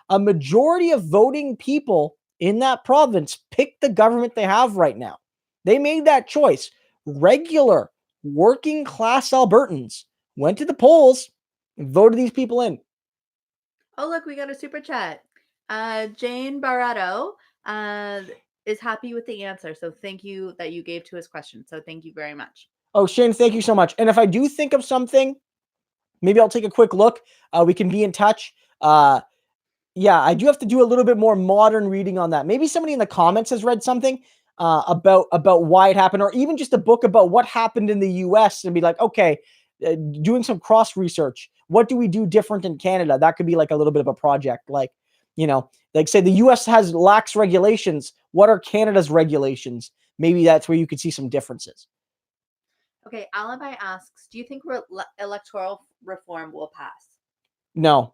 A majority of voting people in that province pick the government they have right now. They made that choice. Regular working class Albertans went to the polls and voted these people in. Oh, look, we got a super chat. Jane Barato is happy with the answer. So thank you that you gave to his question. So thank you very much. Oh, Shane, thank you so much. And if I do think of something, maybe I'll take a quick look. We can be in touch. Yeah, I do have to do a little bit more modern reading on that. Maybe somebody in the comments has read something about why it happened, or even just a book about what happened in the US and be like, okay, doing some cross research. What do we do different in Canada? That could be like a little bit of a project. Say the US has lax regulations. What are Canada's regulations? Maybe that's where you could see some differences. Okay, Alibi asks, do you think electoral reform will pass? No,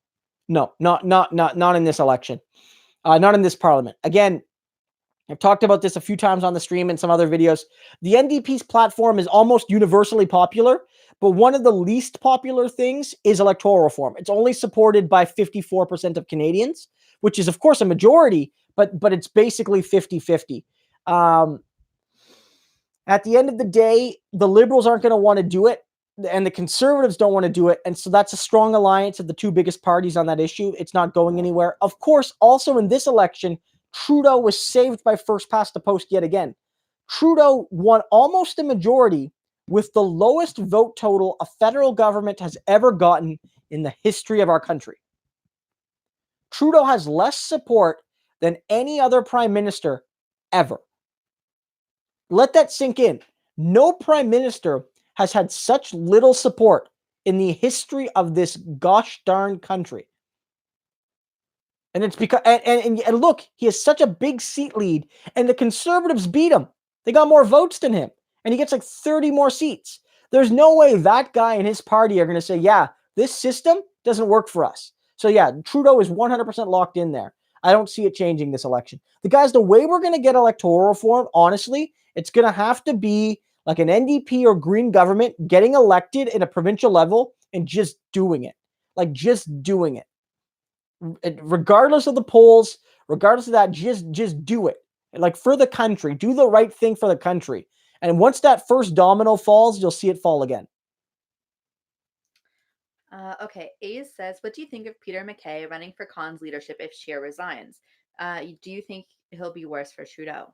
not in this election. Not in this parliament. Again, I've talked about this a few times on the stream and some other videos. The NDP's platform is almost universally popular, but one of the least popular things is electoral reform. It's only supported by 54% of Canadians, which is, of course, a majority, but it's basically 50-50. At the end of the day, the Liberals aren't going to want to do it, and the Conservatives don't want to do it. And so that's a strong alliance of the two biggest parties on that issue. It's not going anywhere. Of course, also in this election, Trudeau was saved by first past the post yet again. Trudeau won almost a majority with the lowest vote total a federal government has ever gotten in the history of our country. Trudeau has less support than any other prime minister ever. Let that sink in. No prime minister has had such little support in the history of this gosh darn country. And it's because, and look, he has such a big seat lead, and the Conservatives beat him. They got more votes than him, and he gets like 30 more seats. There's no way that guy and his party are going to say, yeah, this system doesn't work for us. So yeah, Trudeau is 100% locked in there. I don't see it changing this election. The way we're going to get electoral reform, honestly, it's going to have to be like an NDP or Green government getting elected at a provincial level and just doing it. Like just doing it. Regardless of the polls, regardless of that, just do it. Like for the country, do the right thing for the country. And once that first domino falls, you'll see it fall again. Okay, Ace says, what do you think of Peter McKay running for Con's leadership if Scheer resigns? Do you think he'll be worse for Trudeau?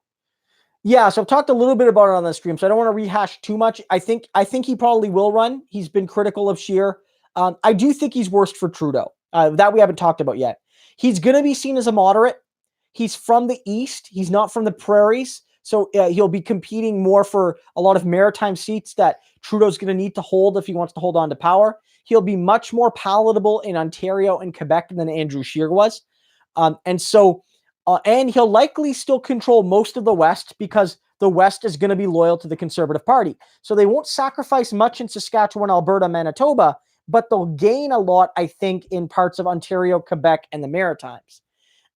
Yeah, so I've talked a little bit about it on the stream, so I don't want to rehash too much. I think he probably will run. He's been critical of Scheer. I do think he's worst for Trudeau. That we haven't talked about yet. He's going to be seen as a moderate. He's from the East. He's not from the prairies. So he'll be competing more for a lot of maritime seats that Trudeau's going to need to hold if he wants to hold on to power. He'll be much more palatable in Ontario and Quebec than Andrew Scheer was. And he'll likely still control most of the West because the West is going to be loyal to the Conservative Party. So they won't sacrifice much in Saskatchewan, Alberta, Manitoba, but they'll gain a lot, I think, in parts of Ontario, Quebec, and the Maritimes.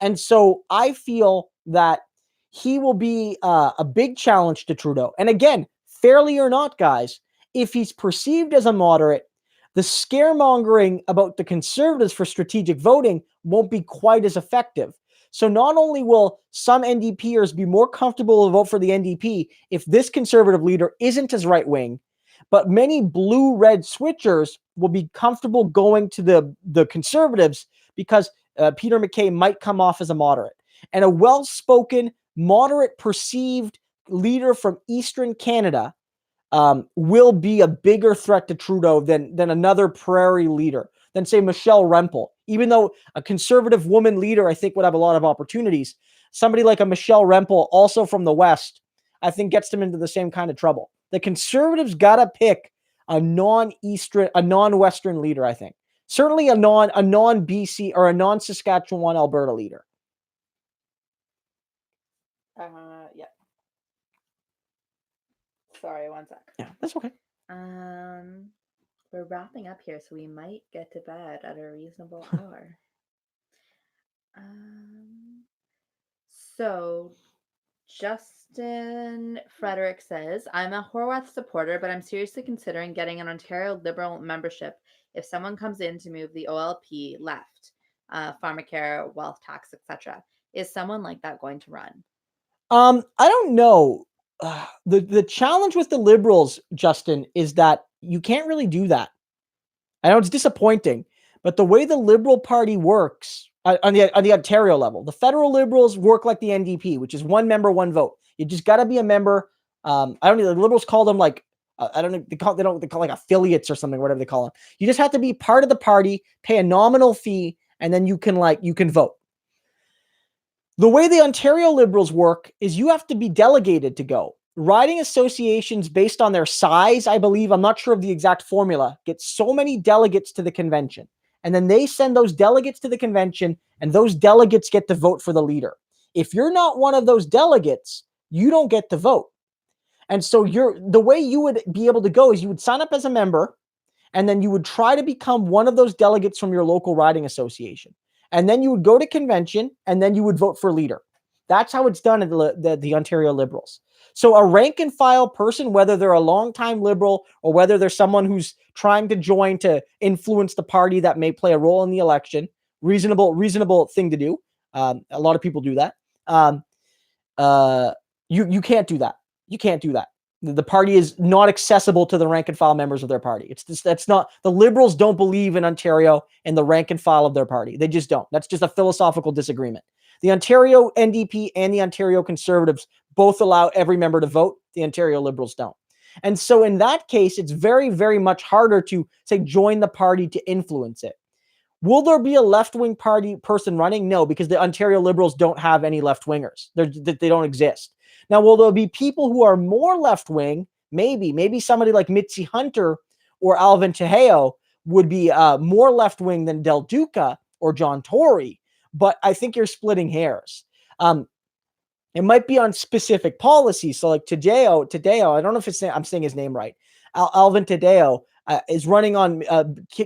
And so I feel that he will be a big challenge to Trudeau. And again, fairly or not, guys, if he's perceived as a moderate, the scaremongering about the Conservatives for strategic voting won't be quite as effective. So not only will some NDPers be more comfortable to vote for the NDP if this Conservative leader isn't as right-wing, but many blue-red switchers will be comfortable going to the Conservatives because Peter McKay might come off as a moderate. And a well-spoken, moderate perceived leader from Eastern Canada will be a bigger threat to Trudeau than another prairie leader, than say Michelle Rempel. Even though a conservative woman leader, I think, would have a lot of opportunities, somebody like a Michelle Rempel, also from the West, I think gets them into the same kind of trouble. The Conservatives got to pick a non-Western leader, I think. Certainly a non-BC or a non-Saskatchewan, Alberta leader. Yeah. Sorry, one sec. Yeah, that's okay. We're wrapping up here, so we might get to bed at a reasonable hour. So Justin Frederick says, I'm a Horwath supporter, but I'm seriously considering getting an Ontario Liberal membership if someone comes in to move the OLP left, pharmacare, wealth tax, etc. Is someone like that going to run? I don't know. The challenge with the Liberals, Justin, is that you can't really do that. I know it's disappointing, but the way the Liberal Party works on the Ontario level, the federal Liberals work like the NDP, which is one member, one vote. You just got to be a member. I don't know. The Liberals call them like I don't know. They call like affiliates or something, whatever they call them. You just have to be part of the party, pay a nominal fee, and then you can vote. The way the Ontario Liberals work is you have to be delegated to go. Riding associations based on their size, I believe, I'm not sure of the exact formula, get so many delegates to the convention. And then they send those delegates to the convention, and those delegates get to vote for the leader. If you're not one of those delegates, you don't get to vote. And so the way you would be able to go is you would sign up as a member, and then you would try to become one of those delegates from your local riding association. And then you would go to convention, and then you would vote for leader. That's how it's done at the Ontario Liberals. So a rank and file person, whether they're a longtime Liberal or whether they're someone who's trying to join to influence the party that may play a role in the election, reasonable thing to do. A lot of people do that. You can't do that. You can't do that. The party is not accessible to the rank and file members of their party. That's not, the Liberals don't believe in Ontario and the rank and file of their party. They just don't. That's just a philosophical disagreement. The Ontario NDP and the Ontario Conservatives both allow every member to vote. The Ontario Liberals don't. And so in that case, it's very, very much harder to, say, join the party to influence it. Will there be a left-wing party person running? No, because the Ontario Liberals don't have any left-wingers. They don't exist. Now, will there be people who are more left-wing? Maybe somebody like Mitzi Hunter or Alvin Tejeo would be more left-wing than Del Duca or John Tory. But I think you're splitting hairs. It might be on specific policies. So like Tadeo, I don't know if I'm saying his name right. Alvin Tadeo is running on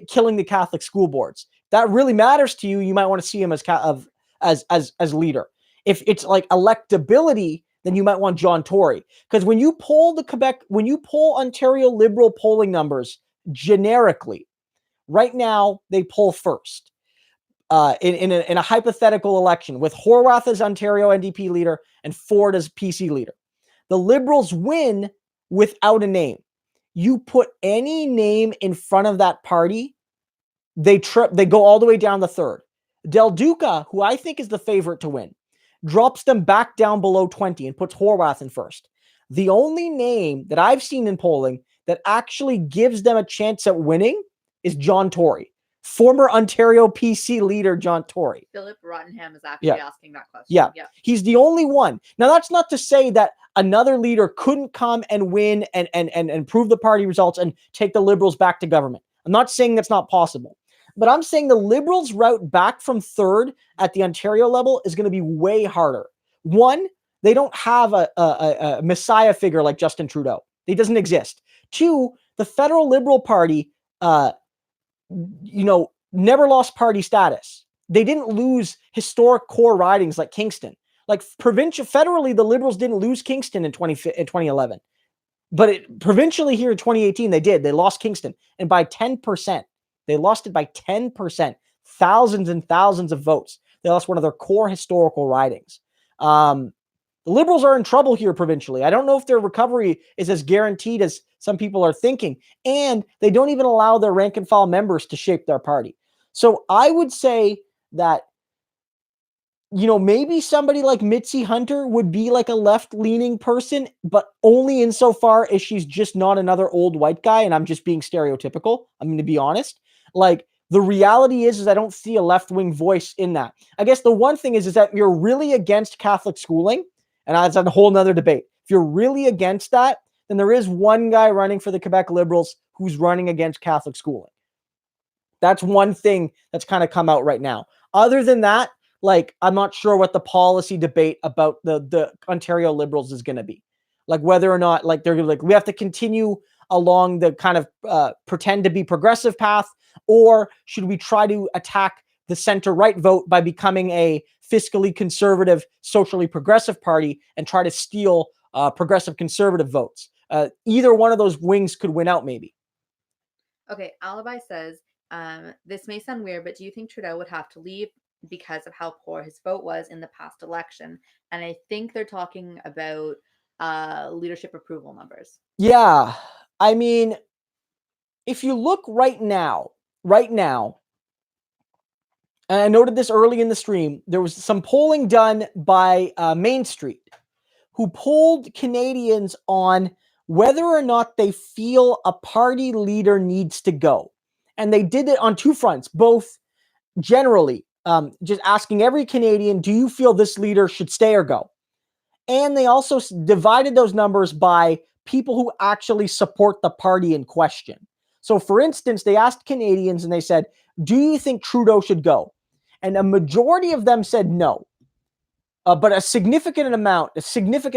killing the Catholic school boards. That really matters to you. You might want to see him as leader. If it's like electability, then you might want John Tory. Because when you poll Ontario Liberal polling numbers generically, right now they poll first. In a hypothetical election with Horwath as Ontario NDP leader and Ford as PC leader. The Liberals win without a name. You put any name in front of that party, They go all the way down the third. Del Duca, who I think is the favorite to win, drops them back down below 20 and puts Horwath in first. The only name that I've seen in polling that actually gives them a chance at winning is John Tory, former Ontario PC leader John Tory. Philip Rottenham is actually asking that question. Yeah, he's the only one. Now, that's not to say that another leader couldn't come and win and improve the party results and take the Liberals back to government. I'm not saying that's not possible. But I'm saying the Liberals' route back from third at the Ontario level is going to be way harder. One, they don't have a messiah figure like Justin Trudeau. He doesn't exist. Two, the federal Liberal Party, never lost party status. They didn't lose historic core ridings like Kingston. Like federally, the Liberals didn't lose Kingston in 2011. But provincially here in 2018, they did. They lost Kingston, and by 10%. They lost it by 10%, thousands and thousands of votes. They lost one of their core historical ridings. The Liberals are in trouble here provincially. I don't know if their recovery is as guaranteed as some people are thinking. And they don't even allow their rank and file members to shape their party. So I would say that, maybe somebody like Mitzi Hunter would be like a left-leaning person, but only insofar as she's just not another old white guy. And I'm just being stereotypical. I'm going to be honest. Like, the reality is I don't see a left-wing voice in that. I guess the one thing is that you're really against Catholic schooling, and that's a whole nother debate. If you're really against that, then there is one guy running for the Quebec Liberals who's running against Catholic schooling. That's one thing that's kind of come out right now. Other than that, like, I'm not sure what the policy debate about the Ontario Liberals is going to be. Like, whether or not, like, they're like, we have to continue along the kind of pretend to be progressive path, or should we try to attack the center-right vote by becoming a fiscally conservative, socially progressive party and try to steal progressive conservative votes? Either one of those wings could win out, maybe. Okay, Alibi says, this may sound weird, but do you think Trudeau would have to leave because of how poor his vote was in the past election? And I think they're talking about leadership approval numbers. Yeah. I mean, if you look right now, and I noted this early in the stream, there was some polling done by Main Street, who polled Canadians on whether or not they feel a party leader needs to go. And they did it on two fronts, both generally, just asking every Canadian, do you feel this leader should stay or go? And they also divided those numbers by people who actually support the party in question. So, for instance, they asked Canadians and they said, do you think Trudeau should go? And a majority of them said no. But a significant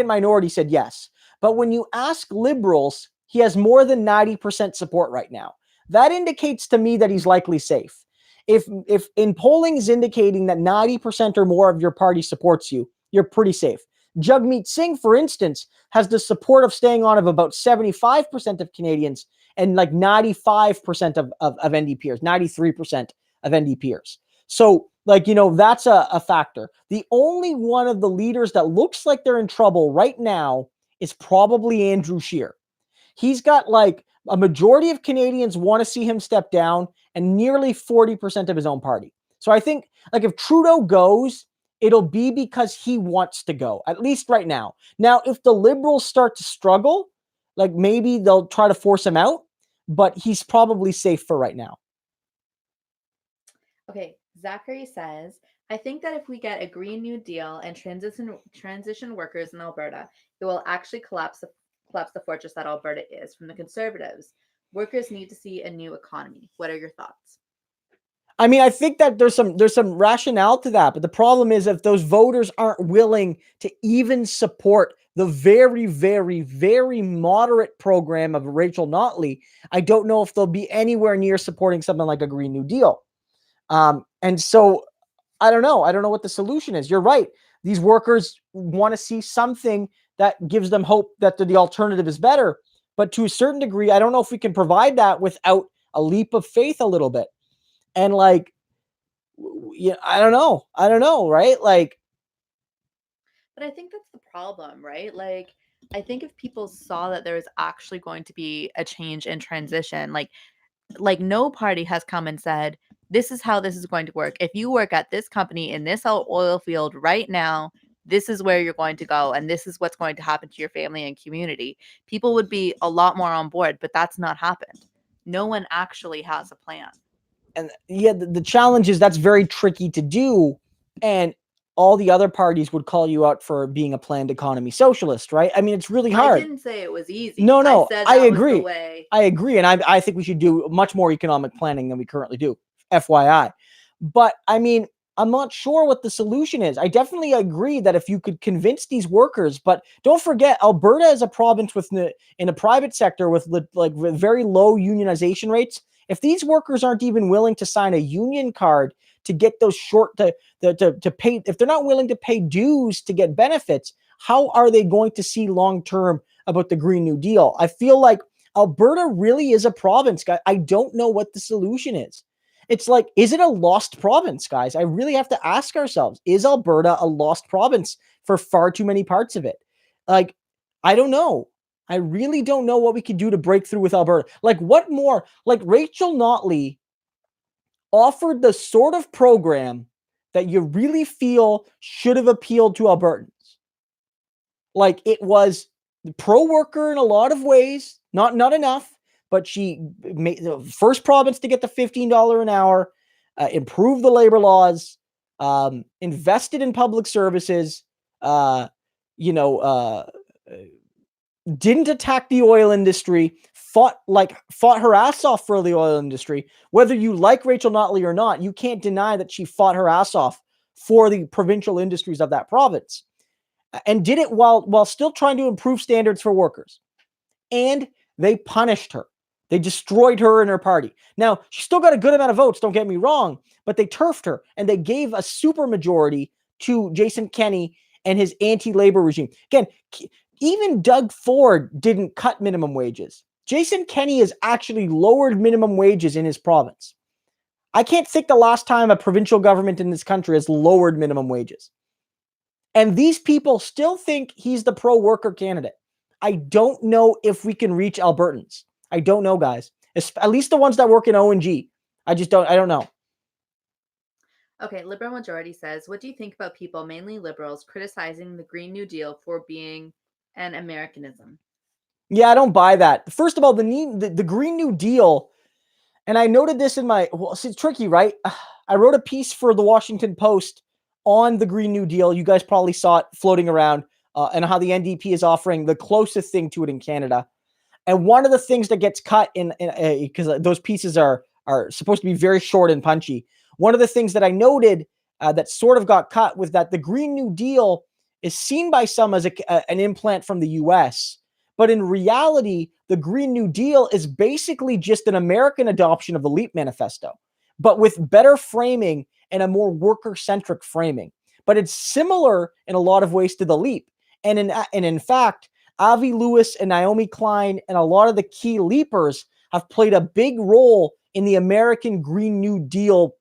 minority said yes. But when you ask Liberals, he has more than 90% support right now. That indicates to me that he's likely safe. If in polling is indicating that 90% or more of your party supports you, you're pretty safe. Jagmeet Singh, for instance, has the support of staying on of about 75% of Canadians and like 95% of NDPers, 93% of NDPers. So, like, that's a factor. The only one of the leaders that looks like they're in trouble right now is probably Andrew Scheer. He's got like a majority of Canadians want to see him step down and nearly 40% of his own party. So I think, like, if Trudeau goes, it'll be because he wants to go, at least right now. Now, if the Liberals start to struggle, like, maybe they'll try to force him out, but he's probably safe for right now. Okay, Zachary says, I think that if we get a Green New Deal and transition workers in Alberta, it will actually collapse the fortress that Alberta is from the Conservatives. Workers need to see a new economy. What are your thoughts? I mean, I think that there's some rationale to that, but the problem is if those voters aren't willing to even support the very, very, very moderate program of Rachel Notley, I don't know if they'll be anywhere near supporting something like a Green New Deal. And so I don't know. I don't know what the solution is. You're right. These workers want to see something that gives them hope that the alternative is better. But to a certain degree, I don't know if we can provide that without a leap of faith a little bit. And like, I don't know, right? Like, but I think that's the problem, right? Like, I think if people saw that there was actually going to be a change in transition, like no party has come and said, this is how this is going to work. If you work at this company in this oil field right now, this is where you're going to go, and this is what's going to happen to your family and community. People would be a lot more on board, but that's not happened. No one actually has a plan. And yeah, the challenge is that's very tricky to do. And all the other parties would call you out for being a planned economy socialist, right? I mean, it's really hard. I didn't say it was easy. No, I said that agree. was the way. I agree. And I think we should do much more economic planning than we currently do, FYI. But I mean, I'm not sure what the solution is. I definitely agree that if you could convince these workers, but don't forget, Alberta is a province in the private sector with with very low unionization rates. If these workers aren't even willing to sign a union card to get those to pay, if they're not willing to pay dues to get benefits, how are they going to see long term about the Green New Deal? I feel like Alberta really is a province, guys. I don't know what the solution is. It's like, is it a lost province, guys? I really have to ask ourselves, is Alberta a lost province for far too many parts of it? Like, I don't know. I really don't know what we could do to break through with Alberta. Like, what more? Like, Rachel Notley offered the sort of program that you really feel should have appealed to Albertans. Like, it was pro-worker in a lot of ways, not enough, but she made the first province to get the $15 an hour, improved the labor laws, invested in public services, didn't attack the oil industry, fought her ass off for the oil industry. Whether you like Rachel Notley or not, you can't deny that she fought her ass off for the provincial industries of that province, and did it while still trying to improve standards for workers. And they punished her. They destroyed her and her party. Now, she still got a good amount of votes, don't get me wrong, but they turfed her, and they gave a supermajority to Jason Kenney and his anti-labor regime. Again, even Doug Ford didn't cut minimum wages. Jason Kenney has actually lowered minimum wages in his province. I can't think the last time a provincial government in this country has lowered minimum wages. And these people still think he's the pro-worker candidate. I don't know if we can reach Albertans. I don't know, guys. At least the ones that work in O&G. I don't know. Okay, Liberal Majority says, what do you think about people, mainly liberals, criticizing the Green New Deal for being an Americanism? Yeah, I don't buy that. First of all, the Green New Deal, and I noted this in it's tricky, right? I wrote a piece for the Washington Post on the Green New Deal. You guys probably saw it floating around, and how the NDP is offering the closest thing to it in Canada. And one of the things that gets cut in because those pieces are supposed to be very short and punchy. One of the things that I noted that sort of got cut was that the Green New Deal is seen by some as an implant from the US. But in reality, the Green New Deal is basically just an American adoption of the LEAP manifesto, but with better framing and a more worker-centric framing. But it's similar in a lot of ways to the LEAP. And in fact, Avi Lewis and Naomi Klein and a lot of the key leapers have played a big role in the American Green New Deal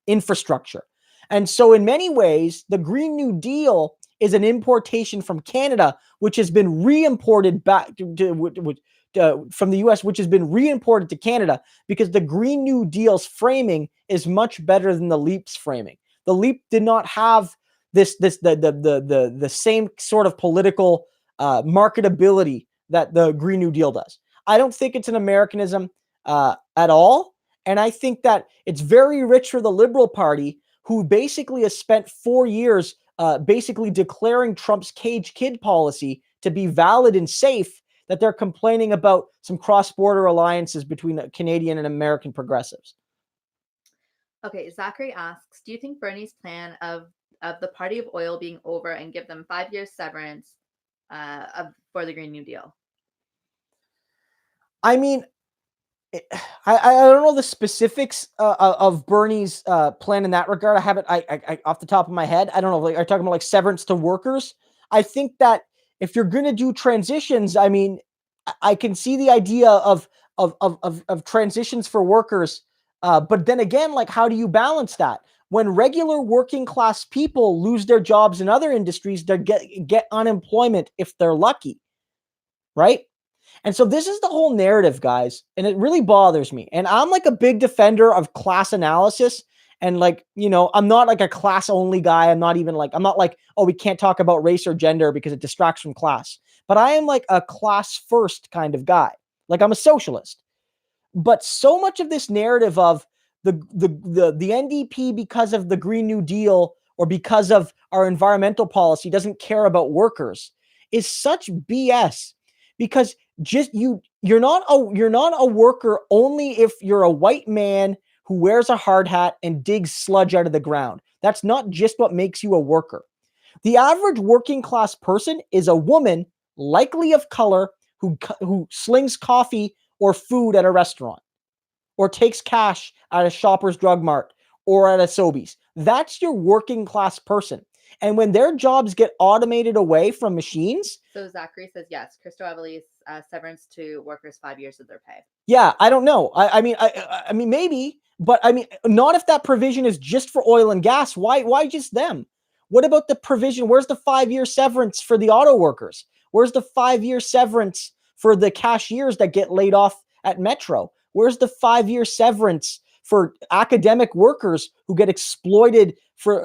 infrastructure. And so in many ways, the Green New Deal is an importation from Canada, which has been re-imported back from the US, which has been re-imported to Canada because the Green New Deal's framing is much better than the LEAP's framing. The LEAP did not have the same sort of political marketability that the Green New Deal does. I don't think it's an Americanism at all. And I think that it's very rich for the Liberal Party, who basically has spent 4 years basically declaring Trump's cage kid policy to be valid and safe, that they're complaining about some cross-border alliances between Canadian and American progressives. Okay, Zachary asks, do you think Bernie's plan of the party of oil being over and give them 5 years severance for the Green New Deal? I mean, I don't know the specifics of Bernie's plan in that regard. I haven't, I off the top of my head, I don't know. Are you talking about severance to workers? I think that if you're going to do transitions, I mean, I can see the idea of transitions for workers, but then again, how do you balance that? When regular working class people lose their jobs in other industries, they get unemployment if they're lucky, right? And so this is the whole narrative, guys, and it really bothers me. And I'm like a big defender of class analysis. And like, I'm not like a class only guy. I'm not like, oh, we can't talk about race or gender because it distracts from class. But I am like a class first kind of guy. Like I'm a socialist. But so much of this narrative of the NDP, because of the Green New Deal or because of our environmental policy, doesn't care about workers is such BS. Because you're not a worker only if you're a white man who wears a hard hat and digs sludge out of the ground. That's not just what makes you a worker. The average working class person is a woman, likely of color, who slings coffee or food at a restaurant, or takes cash at a Shoppers Drug Mart or at a Sobeys. That's your working class person. And when their jobs get automated away from machines. So Zachary says, yes, Christo Aivalis, severance to workers 5 years of their pay. Yeah, I don't know. I mean, maybe, but I mean, not if that provision is just for oil and gas. Why just them? What about the provision? Where's the 5-year severance for the auto workers? Where's the 5-year severance for the cashiers that get laid off at Metro? Where's the 5-year severance for academic workers who get exploited for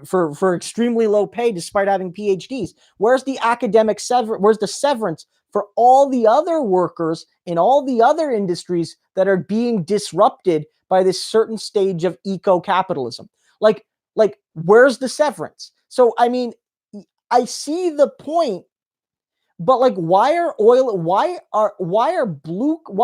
for extremely low pay despite having PhDs? Where's the academic Where's the severance for all the other workers in all the other industries that are being disrupted by this certain stage of eco-capitalism? Like where's the severance? So I mean, I see the point. But like, why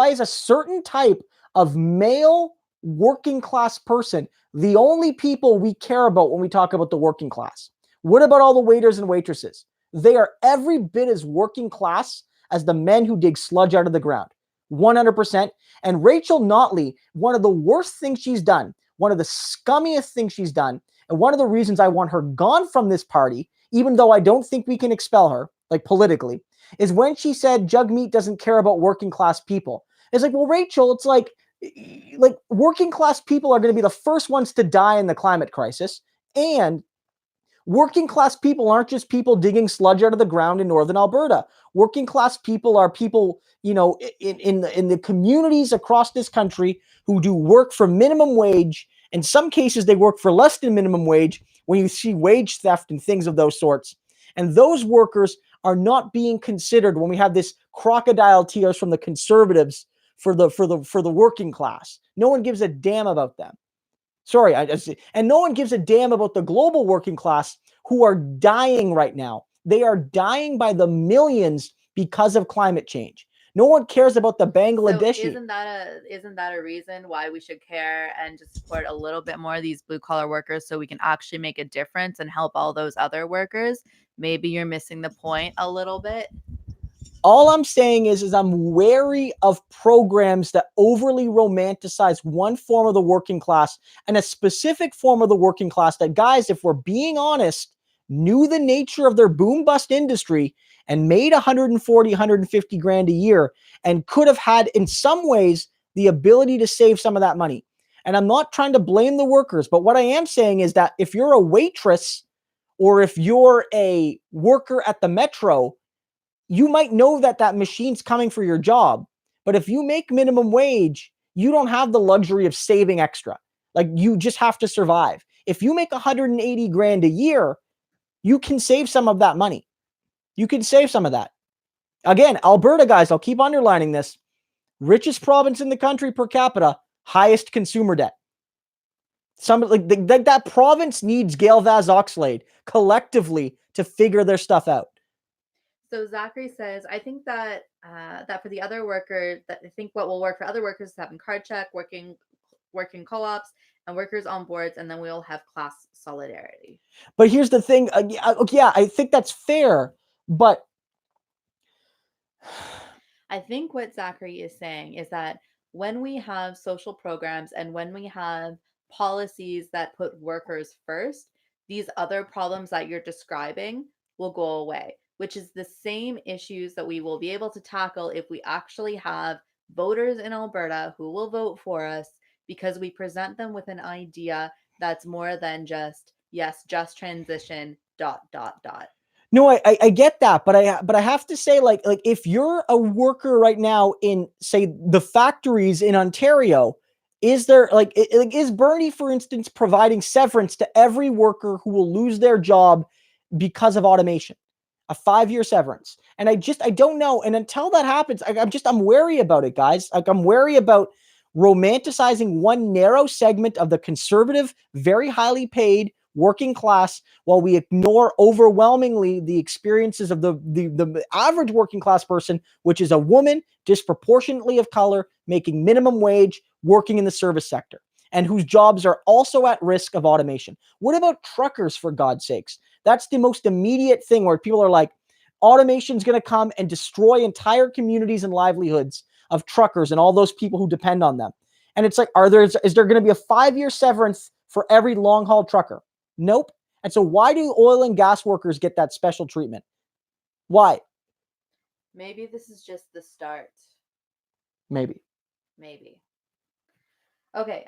is a certain type of male working class person the only people we care about when we talk about the working class? What about all the waiters and waitresses? They are every bit as working class as the men who dig sludge out of the ground. 100%. And Rachel Notley, one of the worst things she's done, one of the scummiest things she's done, and one of the reasons I want her gone from this party, even though I don't think we can expel her, like politically, is when she said Jagmeet doesn't care about working class people. It's like, well, Rachel, it's like working class people are going to be the first ones to die in the climate crisis. And working class people aren't just people digging sludge out of the ground in northern Alberta. Working class people are people, in the communities across this country who do work for minimum wage. In some cases, they work for less than minimum wage when you see wage theft and things of those sorts. And those workers are not being considered when we have this crocodile tears from the conservatives for the working class. No one gives a damn about them. Sorry, and no one gives a damn about the global working class who are dying right now. They are dying by the millions because of climate change. No one cares about the Bangladeshi. So isn't that a reason why we should care and just support a little bit more of these blue collar workers so we can actually make a difference and help all those other workers? Maybe you're missing the point a little bit. All I'm saying is I'm wary of programs that overly romanticize one form of the working class and a specific form of the working class that, guys, if we're being honest, knew the nature of their boom bust industry and made 140, 150 grand a year and could have had, in some ways, the ability to save some of that money. And I'm not trying to blame the workers, but what I am saying is that if you're a waitress or if you're a worker at the Metro, you might know that machine's coming for your job. But if you make minimum wage, you don't have the luxury of saving extra. Like, you just have to survive. If you make 180 grand a year, you can save some of that money. You can save some of that. Again, Alberta, guys, I'll keep underlining this. Richest province in the country per capita, highest consumer debt. That province needs Gail Vaz Oxlade collectively to figure their stuff out. So Zachary says, I think that that for the other workers, that I think what will work for other workers is having card check, working co-ops, and workers on boards, and then we'll have class solidarity. But here's the thing. Yeah, I think that's fair, but I think what Zachary is saying is that when we have social programs and when we have policies that put workers first, these other problems that you're describing will go away, which is the same issues that we will be able to tackle if we actually have voters in Alberta who will vote for us because we present them with an idea that's more than just, yes, just transition, ... No, I get that, but I have to say, like if you're a worker right now in, say, the factories in Ontario, is there like is Bernie, for instance, providing severance to every worker who will lose their job because of automation? A 5-year severance. And I don't know. And until that happens, I'm wary about it, guys. Like, I'm wary about romanticizing one narrow segment of the conservative, very highly paid working class, while we ignore overwhelmingly the experiences of the average working class person, which is a woman, disproportionately of color, making minimum wage, working in the service sector, and whose jobs are also at risk of automation. What about truckers, for God's sakes? That's the most immediate thing where people are like, automation's going to come and destroy entire communities and livelihoods of truckers and all those people who depend on them. And it's like, is there going to be a 5-year severance for every long haul trucker? Nope. And so why do oil and gas workers get that special treatment? Why? Maybe this is just the start. Maybe. Okay.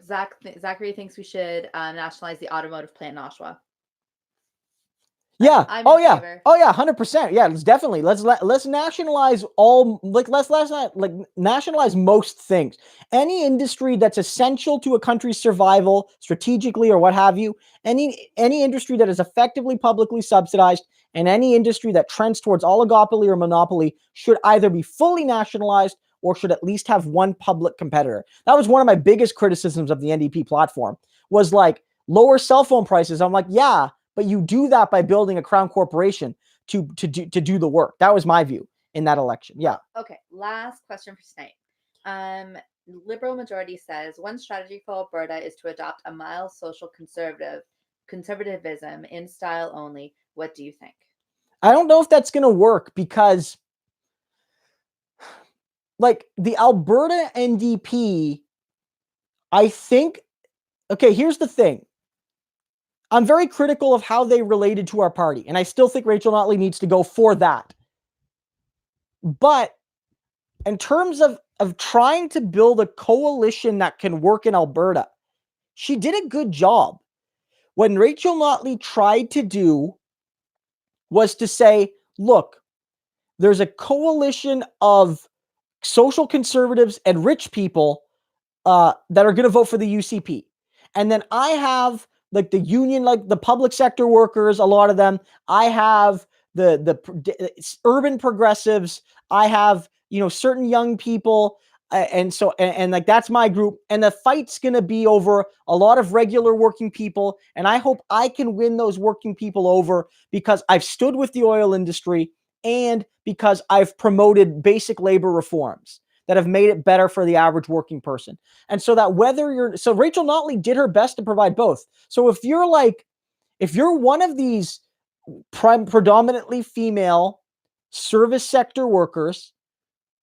Zachary thinks we should nationalize the automotive plant in Oshawa. Yeah. I'm in favor. Oh yeah. 100%. Yeah. Let's nationalize all, like, let's nationalize most things. Any industry that's essential to a country's survival strategically or what have you, any industry that is effectively publicly subsidized, and any industry that trends towards oligopoly or monopoly should either be fully nationalized or should at least have one public competitor. That was one of my biggest criticisms of the NDP platform, was like, lower cell phone prices. I'm like, yeah, but you do that by building a crown corporation to do the work. That was my view in that election. Yeah. Okay. Last question for tonight. Liberal majority says one strategy for Alberta is to adopt a mild social conservatism in style only. What do you think? I don't know if that's going to work, because like the Alberta NDP, I think, okay, here's the thing. I'm very critical of how they related to our party, and I still think Rachel Notley needs to go for that. But in terms of trying to build a coalition that can work in Alberta, she did a good job. What Rachel Notley tried to do was to say, look, there's a coalition of social conservatives and rich people that are going to vote for the UCP. And then I have like the union, like the public sector workers, a lot of them. I have the urban progressives. I have, certain young people. And so like, that's my group. And the fight's going to be over a lot of regular working people. And I hope I can win those working people over, because I've stood with the oil industry and because I've promoted basic labor reforms that have made it better for the average working person. And so that so Rachel Notley did her best to provide both. So if you're one of these predominantly female service sector workers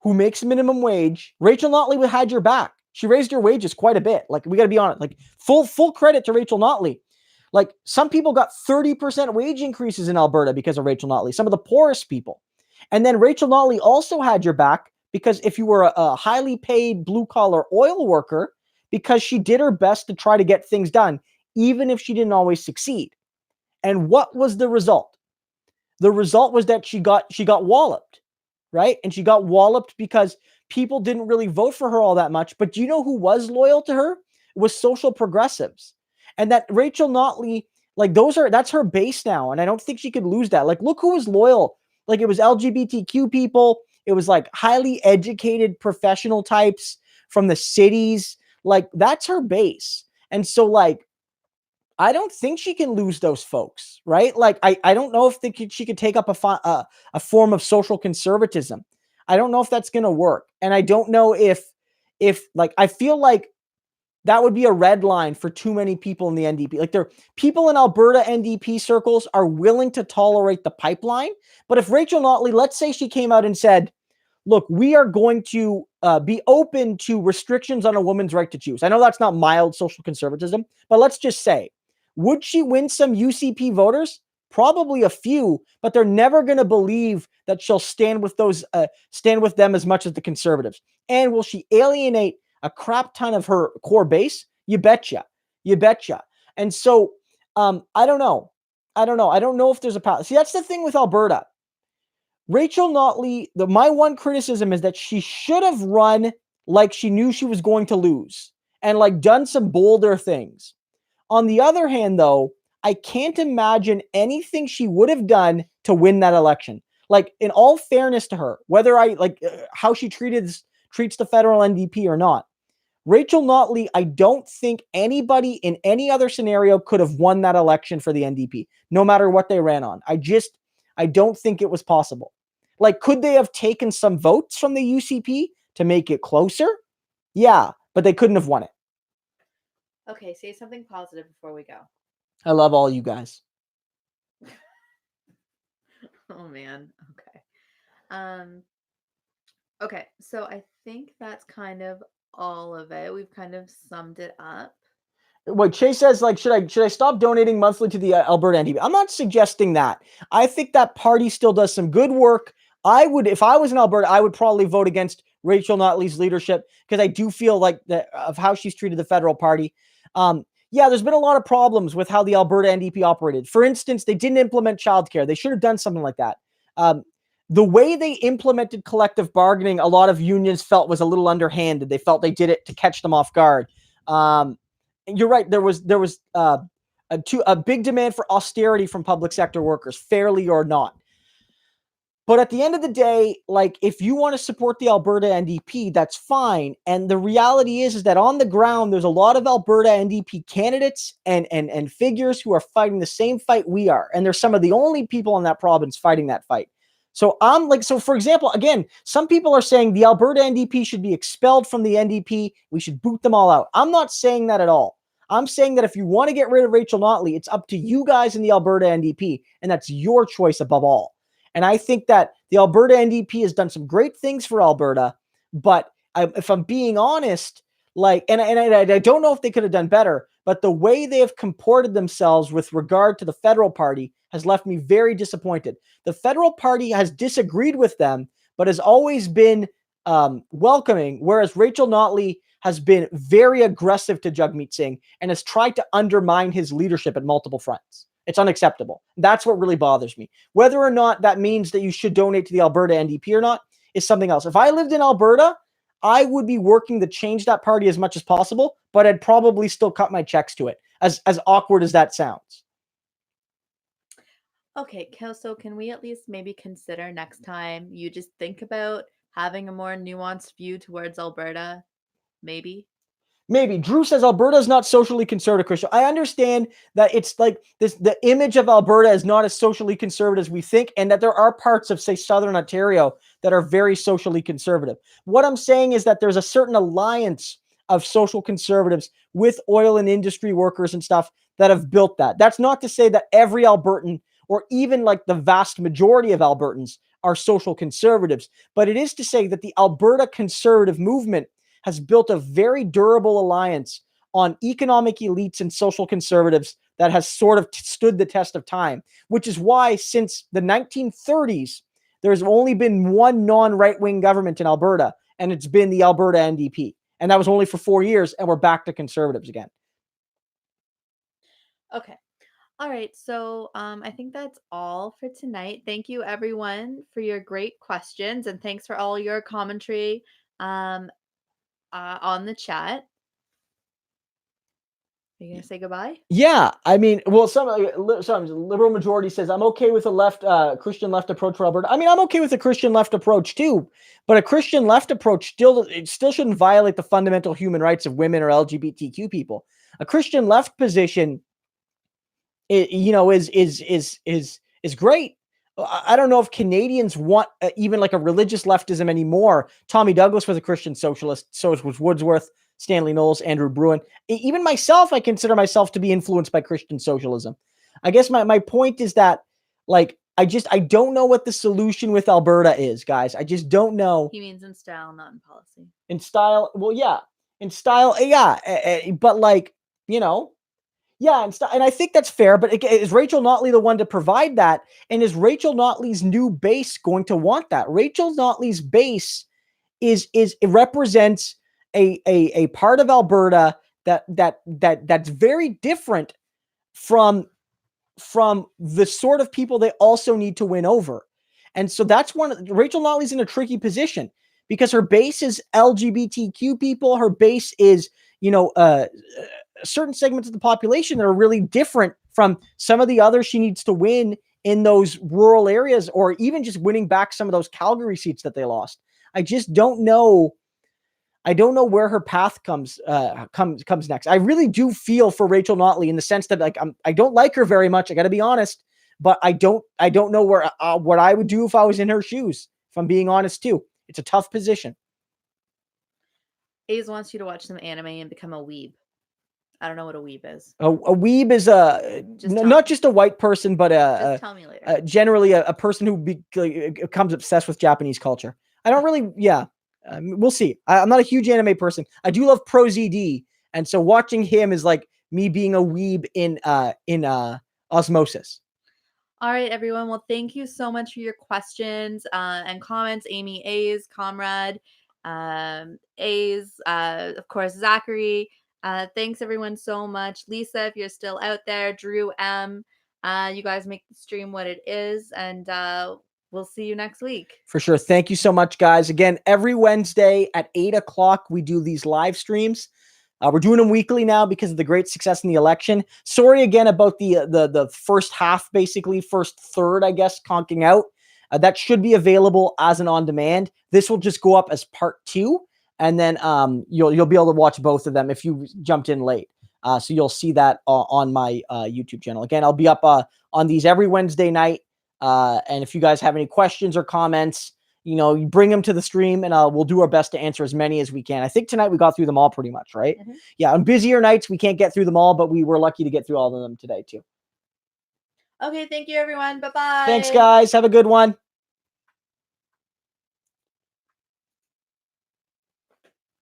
who makes minimum wage, Rachel Notley had your back. She raised your wages quite a bit. Like, we got to be honest, like full credit to Rachel Notley. Like, some people got 30% wage increases in Alberta because of Rachel Notley, some of the poorest people. And then Rachel Notley also had your back, because if you were a highly paid blue-collar oil worker, because she did her best to try to get things done, even if she didn't always succeed. And what was the result? The result was that she got walloped, right? And she got walloped because people didn't really vote for her all that much. But do you know who was loyal to her? It was social progressives. And that Rachel Notley, like, that's her base now. And I don't think she could lose that. Like, look who was loyal. Like, it was LGBTQ people. It was like highly educated professional types from the cities. Like, that's her base. And so, like, I don't think she can lose those folks, right? Like, I don't know if she could take up a form of social conservatism. I don't know if that's going to work. And I don't know if like, I feel like that would be a red line for too many people in the NDP. Like, people in Alberta NDP circles are willing to tolerate the pipeline. But if Rachel Notley, let's say she came out and said, look, we are going to be open to restrictions on a woman's right to choose. I know that's not mild social conservatism, but let's just say, would she win some UCP voters? Probably a few, but they're never going to believe that she'll stand with them as much as the conservatives. And will she alienate a crap ton of her core base? You betcha. And so I don't know. I don't know if there's a path. See, that's the thing with Alberta. Rachel Notley, my one criticism is that she should have run like she knew she was going to lose and like done some bolder things. On the other hand, though, I can't imagine anything she would have done to win that election. Like, in all fairness to her, whether I like how she treats the federal NDP or not, Rachel Notley, I don't think anybody in any other scenario could have won that election for the NDP, no matter what they ran on. I don't think it was possible. Like, could they have taken some votes from the UCP to make it closer? Yeah, but they couldn't have won it. Okay, say something positive before we go. I love all you guys. Oh man. Okay. Okay, so I think that's kind of all of it. We've kind of summed it up. What Chase says, like, should I stop donating monthly to the Alberta NDP? I'm not suggesting that. I think that party still does some good work. I would, if I was in Alberta, I would probably vote against Rachel Notley's leadership because I do feel like that of how she's treated the federal party. Yeah, there's been a lot of problems with how the Alberta NDP operated. For instance, they didn't implement childcare. They should have done something like that. The way they implemented collective bargaining, a lot of unions felt was a little underhanded. They felt they did it to catch them off guard. You're right. There was a big demand for austerity from public sector workers, fairly or not. But at the end of the day, like, if you want to support the Alberta NDP, that's fine. And the reality is that on the ground, there's a lot of Alberta NDP candidates and figures who are fighting the same fight we are. And they're some of the only people in that province fighting that fight. So for example, again, some people are saying the Alberta NDP should be expelled from the NDP. We should boot them all out. I'm not saying that at all. I'm saying that if you want to get rid of Rachel Notley, it's up to you guys in the Alberta NDP, and that's your choice above all. And I think that the Alberta NDP has done some great things for Alberta, but if I'm being honest, like, and I don't know if they could have done better, but the way they have comported themselves with regard to the federal party has left me very disappointed. The federal party has disagreed with them, but has always been welcoming, whereas Rachel Notley has been very aggressive to Jagmeet Singh and has tried to undermine his leadership at multiple fronts. It's unacceptable. That's what really bothers me. Whether or not that means that you should donate to the Alberta NDP or not is something else. If I lived in Alberta, I would be working to change that party as much as possible, but I'd probably still cut my checks to it, as awkward as that sounds. Okay, so can we at least maybe consider next time you just think about having a more nuanced view towards Alberta? Maybe. Drew says Alberta is not socially conservative, Christo. I understand that it's like this, the image of Alberta is not as socially conservative as we think, and that there are parts of, say, Southern Ontario that are very socially conservative. What I'm saying is that there's a certain alliance of social conservatives with oil and industry workers and stuff that have built that. That's not to say that every Albertan, or even like the vast majority of Albertans, are social conservatives, but it is to say that the Alberta conservative movement has built a very durable alliance on economic elites and social conservatives that has sort of stood the test of time, which is why since the 1930s, there's only been one non-right-wing government in Alberta, and it's been the Alberta NDP. And that was only for 4 years, and we're back to conservatives again. Okay. All right. So I think that's all for tonight. Thank you, everyone, for your great questions, and thanks for all your commentary on the chat. Are you going to say goodbye? Yeah. I mean, well, some liberal majority says, I'm okay with a Christian left approach for Alberta. I mean, I'm okay with a Christian left approach too, but a Christian left approach still shouldn't violate the fundamental human rights of women or LGBTQ people. A Christian left position, is great. I don't know if Canadians want even like a religious leftism anymore. Tommy Douglas was a Christian socialist. So was Wordsworth, Stanley Knowles, Andrew Bruin. Even myself, I consider myself to be influenced by Christian socialism. I guess my point is that, like, I don't know what the solution with Alberta is, guys. I just don't know. He means in style, not in policy. In style, well, yeah. In style, yeah. But like, yeah, and I think that's fair, but is Rachel Notley the one to provide that? And is Rachel Notley's new base going to want that? Rachel Notley's base it represents a part of Alberta that's very different from the sort of people they also need to win over. And so that's Rachel Notley's in a tricky position because her base is LGBTQ people. Her base is, certain segments of the population that are really different from some of the others she needs to win in those rural areas, or even just winning back some of those Calgary seats that they lost. I just don't know. I don't know where her path comes next. I really do feel for Rachel Notley in the sense that, like, I don't like her very much. I got to be honest, but I don't know where what I would do if I was in her shoes. If I'm being honest too, it's a tough position. Aze wants you to watch some anime and become a weeb. I don't know what a weeb is. A weeb is not just a white person, but just tell me later. Generally a person who becomes obsessed with Japanese culture. I don't really, we'll see. I'm not a huge anime person. I do love Pro ZD, and so watching him is like me being a weeb in osmosis. All right, everyone. Well, thank you so much for your questions and comments. Amy, Aze, Comrade, Aze, of course, Zachary. Thanks everyone so much. Lisa, if you're still out there, Drew M. You guys make the stream what it is, and we'll see you next week. For sure. Thank you so much, guys. Again, every Wednesday at 8 o'clock, we do these live streams. We're doing them weekly now because of the great success in the election. Sorry again about the first half, basically first third, I guess, conking out. That should be available as an on-demand. This will just go up as part 2, and then you'll be able to watch both of them if you jumped in late. So you'll see that on my YouTube channel. Again, I'll be up on these every Wednesday night. And if you guys have any questions or comments, you bring them to the stream, and we'll do our best to answer as many as we can. I think tonight we got through them all pretty much, right? Mm-hmm. Yeah, on busier nights, we can't get through them all, but we were lucky to get through all of them today, too. Okay, thank you, everyone. Bye-bye. Thanks, guys. Have a good one.